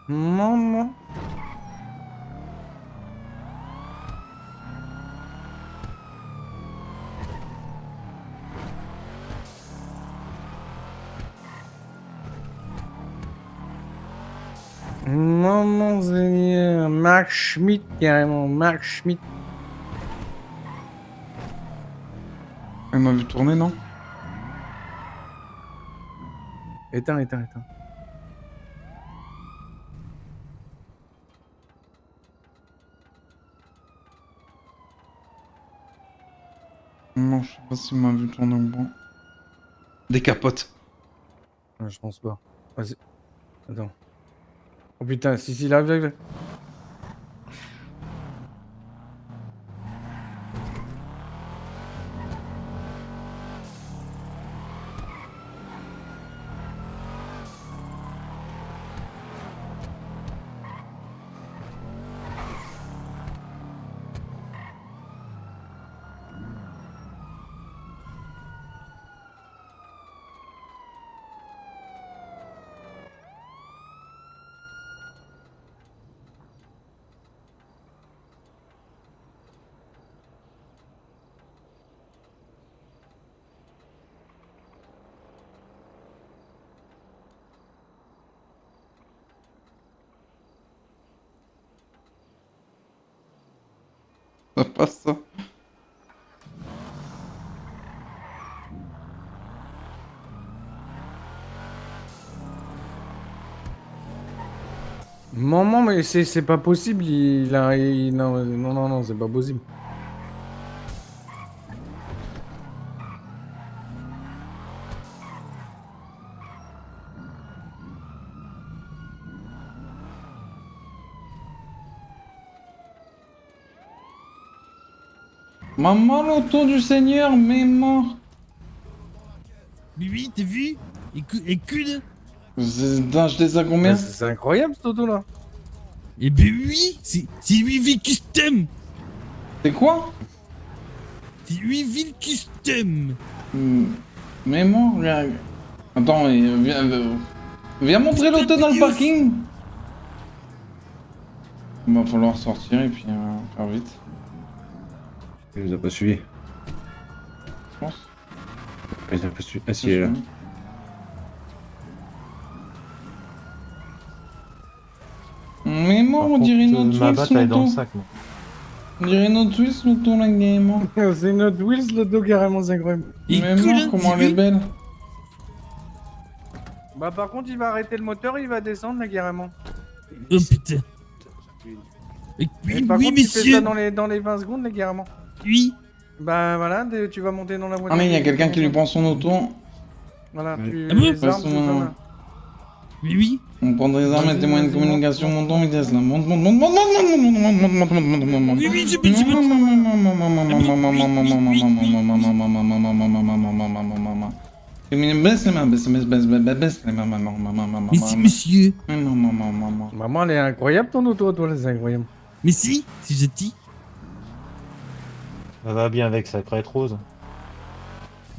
Maman. Maman Seigneur, Mark Schmidt, carrément, Mark Schmidt. Elle m'a vu tourner, non? Éteins. Non, je sais pas s'il m'a vu tourner ou pas. Des capotes. Ah, je pense pas. Vas-y. Attends. Oh putain, si, là, viens. Ça passe ça. Maman, mais c'est pas possible, non, c'est pas possible. Maman, l'auto du Seigneur, maman. Mais oui, t'as vu? Écoute. T'as acheté ça combien? C'est incroyable cette auto là. Eh ben oui, c'est 8 villes custom. C'est quoi? C'est 8 villes custom. Maman, regarde. Attends, viens montrer l'auto dans le parking. Il va falloir sortir et puis faire vite. Il nous a pas suivi. Je pense. Il nous a pas suivi. Ah si, il est là. Mais moi, on dirait notre Wills l'auto. On dirait notre Wills l'auto, la game. C'est notre Wills l'auto carrément, c'est incroyable. Mais moi, comment elle est belle. Bah par contre, il va arrêter le moteur, il va descendre là carrément. Oh putain. Et par contre, tu fais ça dans les 20 secondes là carrément. Oui. Bah voilà, tu vas monter dans la voiture. Ah mais il y a quelqu'un qui lui prend son auto. Voilà, tu Ah bon les armes, tout ça là. Mais oui. On prend des armes et des moyens de communication, monte en vitesse là. Monte. Oui, oui, je monte. Baisse les mains, baisse les mains, maman. Mais si, monsieur. Maman, elle est incroyable ton auto, toi, c'est incroyable. Mais si, c'est gentil. Ça va bien avec sa crête rose.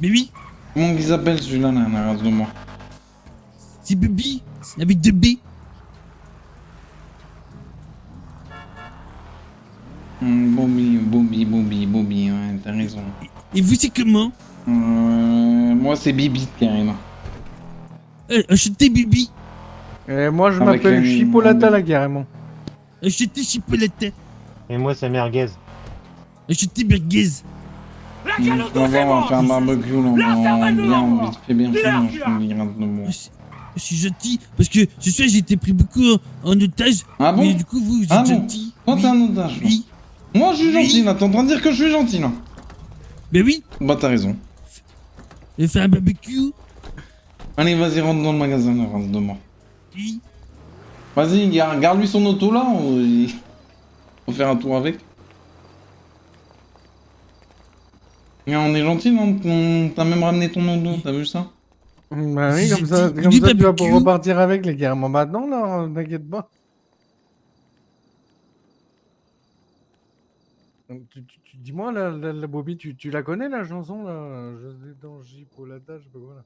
Mais oui. Comment il s'appelle celui-là, là, en face de moi? C'est Bobby, avec 2 B. Bobby, ouais, t'as raison. Et vous, c'est comment? Moi, c'est Bibi, carrément. Achetez Bibi. Moi, je m'appelle Chipolata, là, carrément. Achetez Chipolata. Et moi, c'est merguez. Achetez merguez. On va faire un barbecue, là, on va vite fait bien faire, je me de moi. Je suis gentil, parce que ce soir, j'ai été pris beaucoup en otage. Ah bon? Mais du coup, vous êtes gentil. Toi, t'es un otage. Oui. Moi, je suis gentil, là. T'es en train de dire que je suis gentil, là. Mais oui. Bah, t'as raison. Et faire un barbecue. Allez, vas-y, rentre dans le magasin, là, rentre de moi. Oui. Vas-y, garde-lui son auto, là. Faut faire un tour avec. On est gentil, non? T'as même ramené ton auto, t'as vu ça? Bah oui, comme ça tu vas pour repartir avec les gars. Bon, maintenant, là, t'inquiète pas. Dis-moi, la Bobby, tu la connais, la chanson, là? Je sais dans Chipolata, je sais pas quoi, là.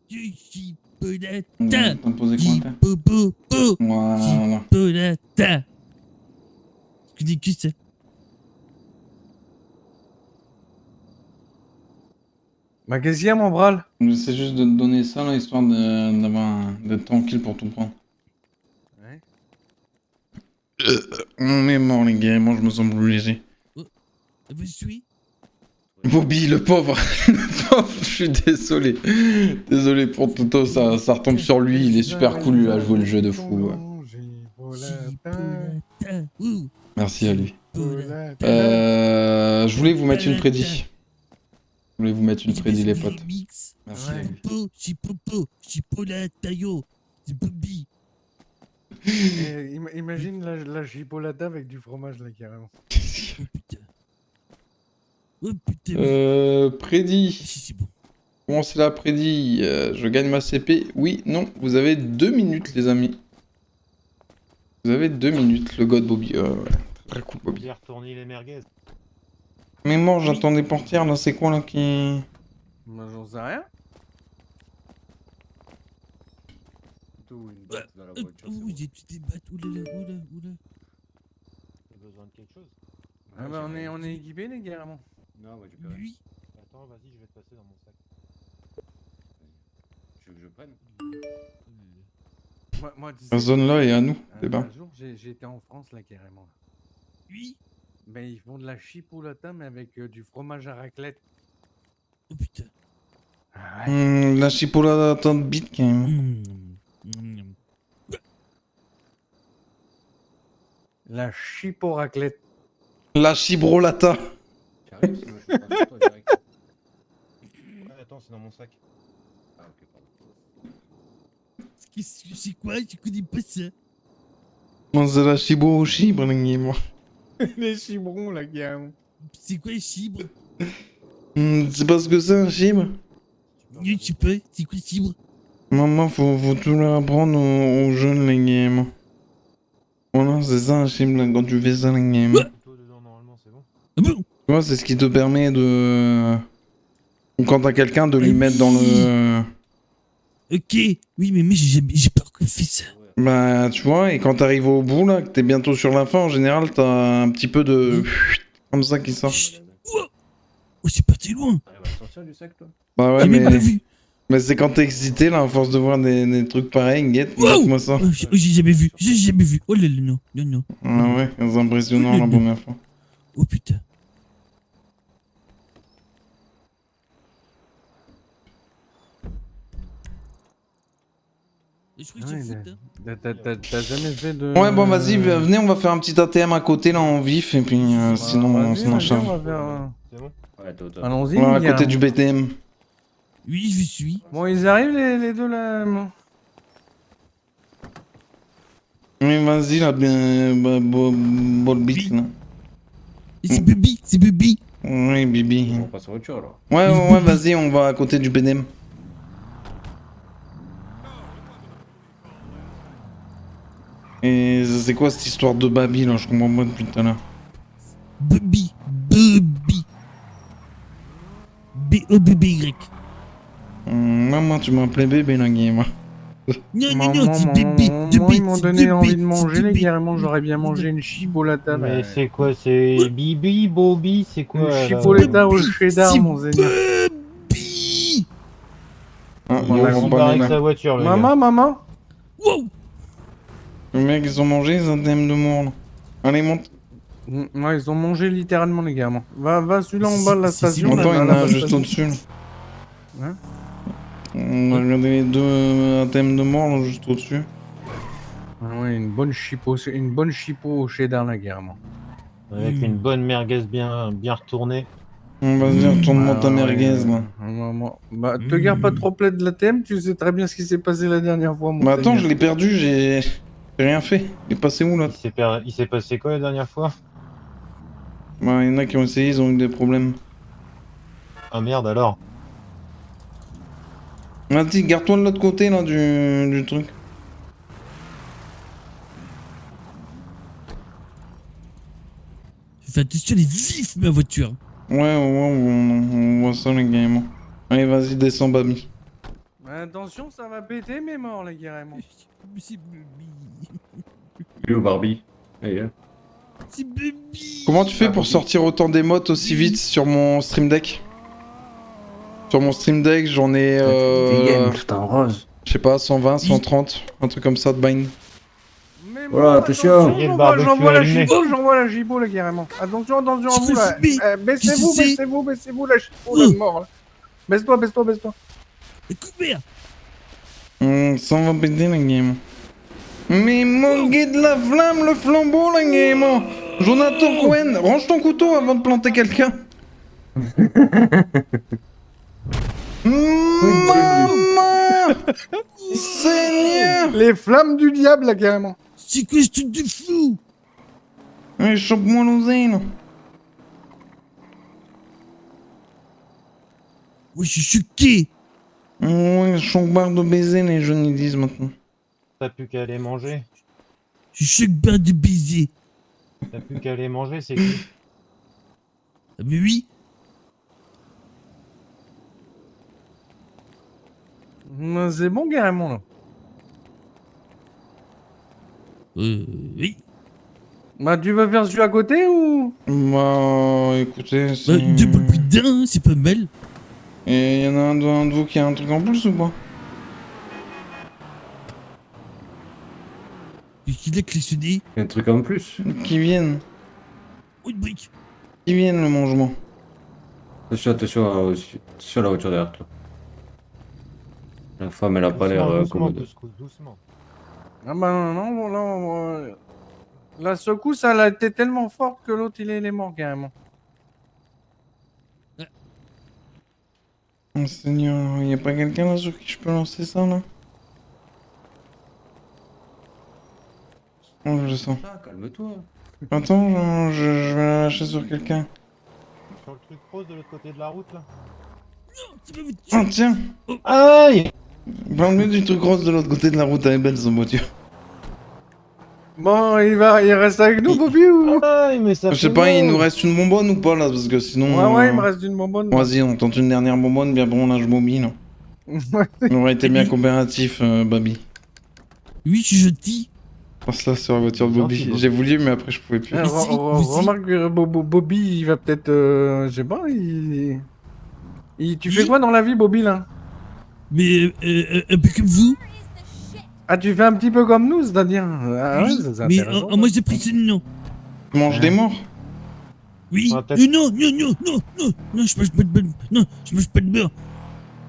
Chipolata. T'as posé quoi, Chipopopo. Voilà. Chipolata. Tu dis qui c'est? Bah, qu'est-ce qu'il y a, mon bral? J'essaie juste de te donner ça, là, histoire d'être tranquille pour tout prendre. Ouais. On est mort, les gars, moi, je me sens plus léger. Vous suis? Bobby, le pauvre. Le pauvre, je suis désolé. Désolé pour Toto, ça retombe sur lui, il est super cool, lui, à jouer le jeu de fou. Merci à lui. Je voulais vous mettre une prédit. Je voulais vous mettre une prédit, les potes. Merci à lui. Chipolata, yo. C'est Bobby. Imagine la chipolata avec du fromage, là, carrément. Oh putain. Prédit. Comment c'est là, prédit? Je gagne ma CP. Oui, non, vous avez 2 minutes, les amis. Vous avez 2 minutes, le god Bobby. Ouais, très cool, Bobby. J'ai retourné les merguez. Mais moi, j'attends des portières, là, c'est quoi, là, qui... Moi, j'en sais rien. Une batte dans la voiture, J'ai tué des battes, oulala. T'as besoin de quelque chose? Ah bah, on est équipés, les gars, carrément. Non, moi, j'ai pas. Oui. Attends, vas-y, je vais te passer dans mon sac. Tu veux que je prenne? Moi, tu sais, La zone là est à nous, débat. Un jour, j'ai été en France, là, carrément. Oui. Ben, ils font de la chipolata, mais avec du fromage à raclette. Oh putain. La chipolata de bite quand même. La chipo-raclette. La chibrolata. J'arrive, sinon je prends sur toi direct. Ah, attends, c'est dans mon sac. Ah, ok, pardon. C'est quoi? Je connais pas ça. Non, c'est la chibo au chibre, la game. Les chibrons, là, carrément. C'est quoi les chibre? C'est pas ce que c'est un chibre? Je sais pas. C'est quoi chibre? Maman, faut tout leur apprendre aux jeunes, les games. Voilà, c'est ça un chibre, là, quand tu fais ça, la game. Tu vois, c'est ce qui te permet de... Ou quand t'as quelqu'un, de lui mettre dans le... Ok. Oui, mais moi, j'ai pas encore fait ça. Bah, tu vois, et quand t'arrives au bout, là, que t'es bientôt sur la fin, en général, t'as un petit peu de... Comme ça qui sort. Oh, c'est parti loin. Elle va sortir du sac, toi. Bah ouais, J'ai même pas vu. Mais c'est quand t'es excité, là, à force de voir des trucs pareils, guette-moi ça. Oh, j'ai jamais vu. J'ai jamais vu. Oh là là, non. Non, non. Ah ouais, c'est impressionnant la première fois. Oh putain. Je crois que Ouais, j'ai foot, hein. T'as jamais fait de... Ouais, bon, vas-y, venez, on va faire un petit ATM à côté, là, en vif, et puis sinon, on s'en charge. On va faire... C'est bon? Ouais, t'es au top. Allons-y, Voilà, à les gars. côté du BTM. Oui, je suis. Bon, ils arrivent, les deux, là. Oui, vas-y, là, bien... Bolbit, là. C'est Bibi, c'est Bibi. Oui, Bibi. On passe à autre chose, alors. Ouais, vas-y, on va à côté du BDM. Et c'est quoi cette histoire de Babi, là? Je comprends pas depuis tout à l'heure. Bibi. Bibi. B-O-B-B-Y. Maman, tu m'appelais bébé, la game. Non, non, non, c'est bébé. Moi, ils m'ont donné envie de manger, les gars. J'aurais bien mangé une chibolata. Mais c'est quoi? C'est Bibi, Bobby, c'est quoi? Une chibolata au cheddar, mon zénith. Ah, Il bon, se pas barre les avec mains. sa voiture, le gars. Maman. Wow. Les mecs, ils ont mangé les ATM de mort, là. Allez, monte. Ouais, ils ont mangé littéralement, les gars. Va celui-là en bas de la station. Attends, il y en là, a là, juste là. au-dessus, là. Hein? On va regarder les deux ATM de mort, là, juste au-dessus. Ah ouais, une bonne chipo au cheddar, là, carrément. Avec une bonne merguez bien retournée. Vas-y, retourne-moi ta merguez, là. Bah, te garde pas trop plein de la thème, tu sais très bien ce qui s'est passé la dernière fois, mon Bah attends, seigneur. je l'ai perdu, j'ai rien fait. Il est passé où, là? Il s'est passé quoi la dernière fois? Bah, il y en a qui ont essayé, ils ont eu des problèmes. Ah merde, alors. Vas-y, garde-toi de l'autre côté, là, du truc. Fais attention, elle est vive, ma voiture. Ouais, on voit ça, les gars. Allez, vas-y, descends, Babi. Attention, ça va péter mes morts, là, carrément. C'est Bibi. Il est où Barbie? C'est Bibi. Comment tu fais pour sortir autant d'émotes aussi vite sur mon Stream Deck? Sur mon Stream Deck, j'en ai... Tout en rose. Je sais pas, 120, 130, un truc comme ça de bind. Voilà, attention. J'envoie la gibo, là, carrément. Attention à vous, là. Baissez-vous, la gibo, là, de mort, là. Baisse-toi. Couvert. Ça va péter, la game. Mais mon guide de la flamme, le flambeau, la game. Jonathan Cohen, range ton couteau avant de planter quelqu'un. Maman, Seigneur. Les flammes du diable, là, carrément. C'est quoi ce truc de fou? Allez, chope-moi l'oseille, là. Ouais, je suis choqué. Ouais, choc-barre de baiser, les jeunes ils disent maintenant. T'as plus qu'à aller manger. Je suis choc-barre de baiser. T'as plus qu'à aller manger, c'est qui? Ah, mais oui. C'est bon, carrément, là. Oui. Bah, tu veux faire celui à côté ou? Bah, écoutez, c'est... Deux pour le prix d'un, c'est pas mal. Et y'en a un de vous qui a un truc en plus ou pas? Et qui l'a klaxonné? Un truc en plus. Qui viennent. Oh, une brique. Qui viennent le mangement? Attention sur la voiture derrière toi. La femme, elle a pas l'air commode. Doucement. Ah bah non, la secousse, elle a été tellement forte que l'autre, il est mort carrément. Oh, Seigneur, y a pas quelqu'un là sur qui je peux lancer ça là? Oh, je le sens. Ah, calme-toi. Attends, je vais la lâcher sur quelqu'un. Sur le truc rose de l'autre côté de la route là. Oh tiens! Aïe! Parle-moi du truc rose de l'autre côté de la route, elle est belle son voiture. Bon, il reste avec nous, Bobby, ou? Aïe, mais ça Je sais pas, il nous reste une bonbonne ou pas là? Parce que sinon. Ouais, il me reste une bonbonne. Vas-y, on tente une dernière bonbonne, bien bon, on lâche Bobby là. On aurait été bien coopératif, Babi. Oui, je suis gentil. Passe là sur la voiture de Bobby. Gentil, J'ai voulu, mais après je pouvais plus. Remarque que Bobby, il va peut-être. Je sais pas, tu fais quoi dans la vie, Bobby, là? Mais un peu comme vous. Ah, tu fais un petit peu comme nous, c'est-à-dire. Ah, ouais, Oui, c'est mais intéressant. moi j'ai pris ce nom. Tu manges des morts? Oui. Ouais, peut-être- Non, je mange pas de beurre. Non, je mange pas de beurre.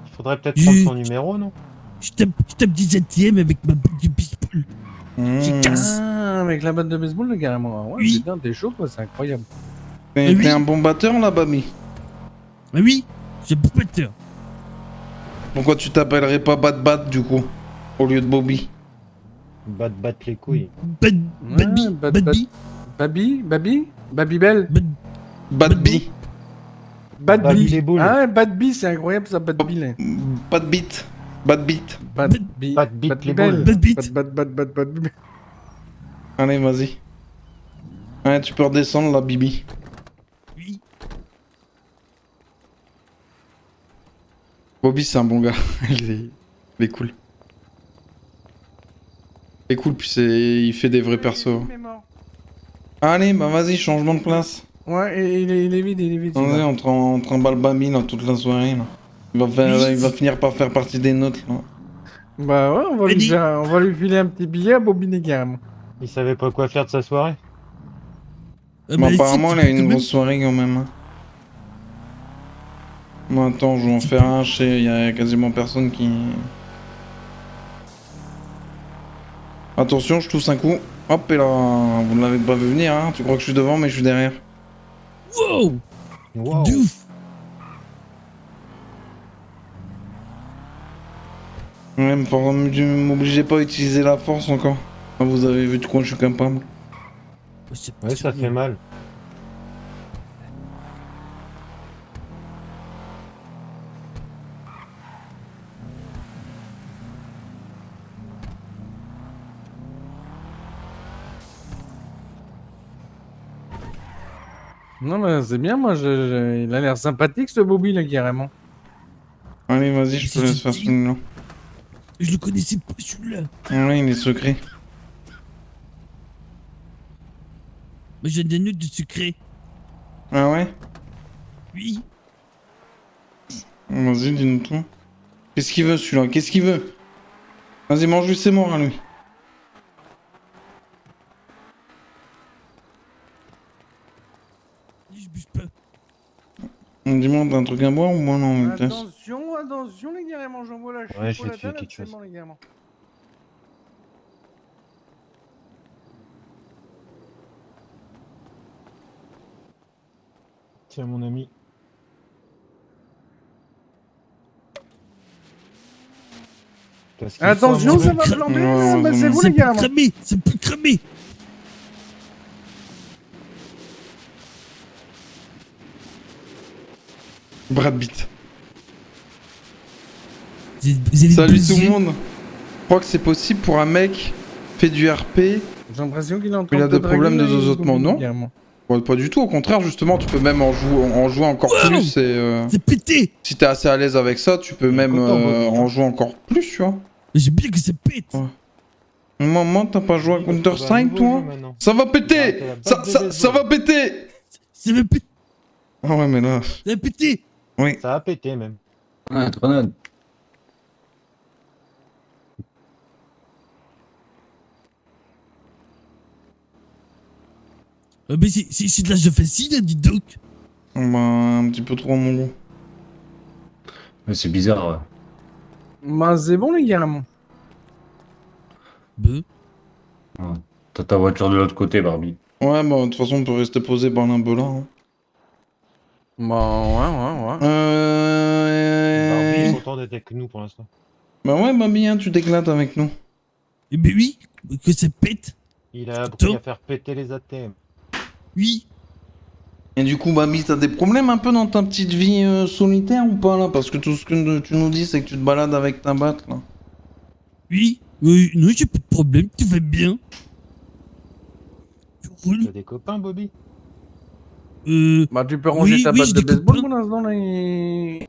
Il faudrait peut-être prendre son numéro, non? Je tape 17ème avec ma botte de baseball. J'ai 15. Ah, avec la batte de baseball, là, carrément. Ouais, Oui. putain, t'es chaud, quoi, c'est incroyable. T'es un bon batteur là, Babi? Ah oui, j'ai pas batteur. Pourquoi tu t'appellerais pas Bat du coup? Au lieu de Bobby? Battre les couilles. Baby Bell. Badby. Baby les boules. Ah, Badby, c'est incroyable ça, Badby. Là. Pas de beat. Bad beat. Badby. les boules. Badby. Allez, vas-y. Ouais, tu peux redescendre là, Bibi. Oui. Bobby, c'est un bon gars. il est cool. Il est cool, puis il fait des vrais persos. Allez, bah vas-y, changement de place. Ouais, et il est vide. Vas-y, on trimballe Babi là toute la soirée là. Il va finir par faire partie des nôtres là. Bah ouais, on va lui filer un petit billet à Bobby Negam. Il savait pas quoi faire de sa soirée. Mais apparemment, il a une grosse soirée quand même. Hein. Bon, attends, je vais en faire un, je sais, il y a quasiment personne qui... Attention, je tousse un coup. Hop, et là, vous ne l'avez pas vu venir, hein. Tu crois que je suis devant, mais je suis derrière. Wow, Wow. de ouf. Ouais, m'obligez pas à utiliser la force encore. Ah, vous avez vu de quoi je suis capable. Ouais, ça fait mal. Non, mais c'est bien, moi, il a l'air sympathique ce Bobby là, carrément. Allez, vas-y, je te laisse faire celui-là. Je le connaissais pas celui-là. Ouais, il est secret. Moi j'ai des notes de secret. Ah ouais? Oui. Vas-y, dis-nous tout. Qu'est-ce qu'il veut celui-là? Qu'est-ce qu'il veut? Vas-y, mange-lui ses morts à lui. Je bouge pas. Dis-moi, t'as un truc à boire ou moi non? Attention les gars, j'envoie la Ouais, chute je vais te filer quelque chose. les gars. Tiens, mon ami. Attention, ça va flamber, là, bah, c'est vous les gars. Ça peut cramer. Brad Pitt. Vous avez Salut des tout le yeux. monde. Je crois que c'est possible pour un mec fait du RP. J'ai l'impression qu'il est en train Il a de des problèmes de draguer, zozotement, non? carrément. Ouais, pas du tout, au contraire, justement, tu peux même en jouer encore plus. C'est pété. Si t'es assez à l'aise avec ça, tu peux même en jouer encore plus, tu vois. J'ai bien que ça pète. Ouais. Maman, t'as pas joué à Counter-Strike, toi? Ça va péter! Ça va péter! Ça va péter. Ah ouais, mais là... Ça va péter. Oui. Ça a pété même. Ouais, grenade. Mais c'est de l'âge facile, hein, dis donc. Bah, un petit peu trop à mon goût. Mais c'est bizarre, ouais. Bah, c'est bon, les gars. T'as ta voiture de l'autre côté, Barbie. Ouais, bah, de toute façon, on peut rester posé par un peu là. Hein. Bah, ouais. Barbie est content d'être avec nous pour l'instant. Bah ouais, Barbie, hein, tu t'éclates avec nous. Eh ben oui, que ça pète. Il a appris à faire péter les ATM. Oui. Et du coup, Barbie, t'as des problèmes un peu dans ta petite vie solitaire ou pas là? Parce que tout ce que tu nous dis, c'est que tu te balades avec ta batte là. Oui, non, j'ai pas de problème, tout va bien. T'as des copains, Bobby? Bah, tu peux ranger ta batte j'ai de des baseball, copains. mon instant, là, et...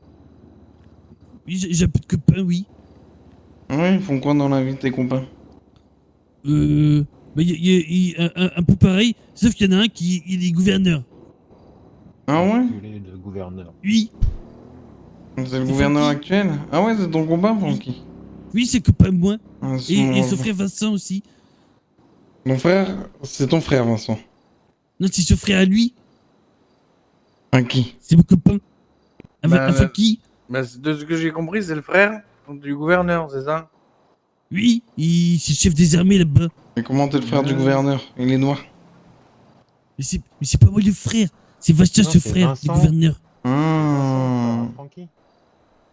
Oui, j'ai un peu de copains, oui. Ouais, ils font quoi dans la vie, tes copains? Bah, y a un peu pareil, sauf qu'il y en a un qui il est gouverneur. Ah ouais? Le gouverneur. Oui. C'est le gouverneur actuel? Ah ouais, c'est ton copain, Francky? Oui, c'est copain de moi. Ah, Et son frère Vincent aussi. Mon frère, c'est ton frère, Vincent. Non, c'est son frère à lui. À qui? C'est mon copain. Avec qui? Bah, de ce que j'ai compris, c'est le frère du gouverneur, c'est ça? Oui, c'est le chef des armées là-bas. Et comment t'es le frère du gouverneur? Il est noir. Mais c'est pas moi le frère. C'est Vachta, Non, ce c'est frère du Vincent. gouverneur. Ah. Francky.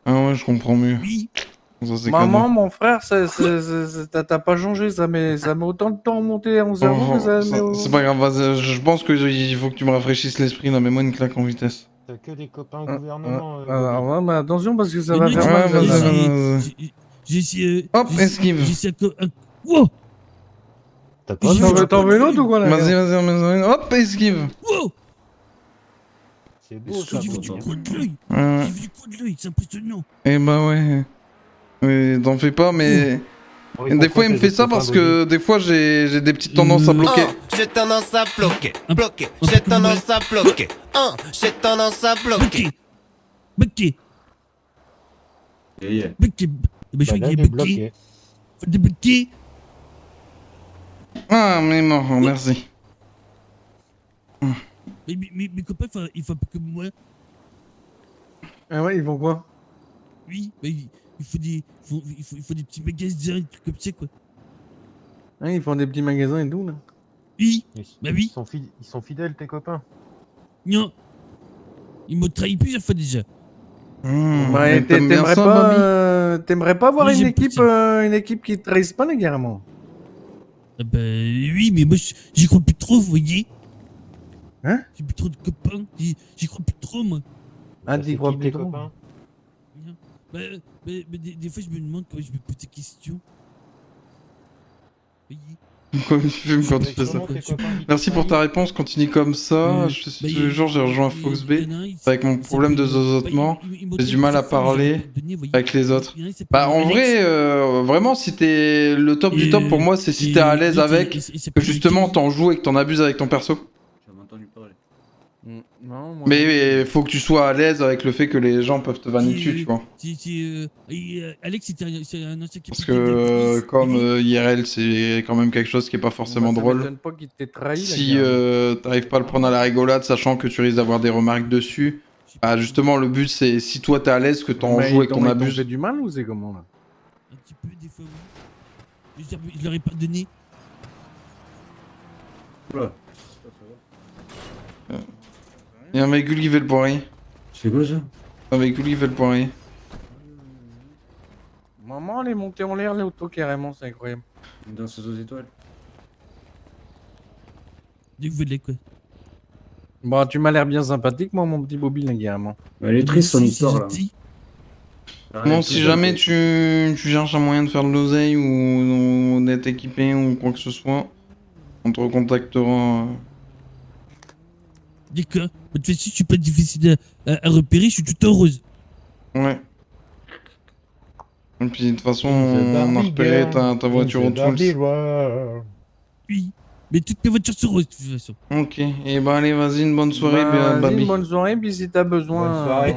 Ah ouais, je comprends mieux. Oui. Ça, c'est Maman, cadeau. mon frère, t'as pas changé, ça met autant de temps à monter en cerveau que ça met au... C'est pas grave, vas-y, je pense qu'il faut que tu me rafraîchisses l'esprit là, mets-moi une claque en vitesse. T'as que des copains au gouvernement. Ouais, mais attention parce que ça Mais va non, faire mal. vas-y. J'ai essayé. Hop, esquive. J'ai essayé Wow! T'as pas vu t'en veux l'autre ou quoi là? Vas-y, hop, esquive. Wow! C'est beau ça. J'ai vu du coin de l'œil. Ouais. J'ai vu du coin de l'œil, c'est impressionnant. Eh bah ouais. Oui, t'en fais pas, mais... Oui, des fois, il me fait ça parce que des fois, j'ai des petites tendances à bloquer. J'ai tendance à bloquer, bloquer. J'ai tendance à bloquer. J'ai tendance à bloquer. Bloqué. Bloqué. Bah, je crois qu'il est bloqué. Faut débloquer. Ah, mais mort, merci. Mais mes copains, ils font un peu comme moi. Ah ouais, ils font quoi? Oui, bah, il faut des petits magasins, des trucs comme ça, quoi. Hein, ils font des petits magasins et tout, là. Oui, bah oui. Ils sont fidèles, tes copains. Non. Ils m'ont trahi plusieurs fois déjà. Ouais, t'aimerais pas avoir Oui, une j'aime équipe qui te trahisse pas, les gars, moi. Ah bah oui, mais moi j'y crois plus trop, vous voyez. Hein? J'ai plus trop de copains, j'y crois plus trop, moi. Ah, t'y crois plus trop? Non. Bah, des fois je me demande comment je me pose des questions. Vous voyez. Quoi tu fumes quand tu fais ça? Merci pour ta réponse, continue comme ça. Je suis tous les jours, j'ai rejoint Fox B. Avec mon problème de zozotement, j'ai du mal à parler avec les autres. Bah en vrai, vraiment, si t'es le top du top, pour moi, c'est si t'es à l'aise avec, que justement t'en joues et que t'en abuses avec ton perso. Non, moi... Mais faut que tu sois à l'aise avec le fait que les gens peuvent te vanner dessus, tu vois. Alex, c'est un ancien Parce que comme IRL, c'est quand même quelque chose qui est pas forcément ça drôle. m'étonne pas qu'il t'ait trahi, Si la gare. t'arrives pas à le prendre à la rigolade, sachant que tu risques d'avoir des remarques dessus, bah justement le but c'est si toi t'es à l'aise que t'en joues et que t'en abuses. Ils t'ont fait du mal ou c'est comment là? Un petit peu des fois, oui. Je leur ai pas donné. Oula. Il y a un véhicule qui fait le poirier. C'est quoi ça? Un véhicule qui fait le poirier. Maman, elle est montée en l'air, l'auto carrément, c'est incroyable. Dans ses aux étoiles. Dès que vous voulez, quoi. Bon, tu m'as l'air bien sympathique, moi, mon petit Bobby, là, carrément. Elle est triste son histoire là. Non, si jamais tu cherches un moyen de faire de l'oseille ou d'être équipé ou quoi que ce soit, on te recontactera. D'accord. De toute façon, je suis pas difficile à repérer, je suis tout en rose. Ouais. Et puis de toute façon, on a repéré ta voiture au Tools. Oui. Mais toutes mes voitures sont roses, de toute façon. Ok. Et bah allez, vas-y, une bonne soirée, Babi. Une bonne soirée, puis si t'as besoin...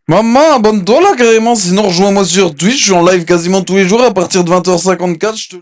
Maman, abonne-toi là carrément, sinon rejoins-moi sur Twitch, je suis en live quasiment tous les jours à partir de 20h54, je te...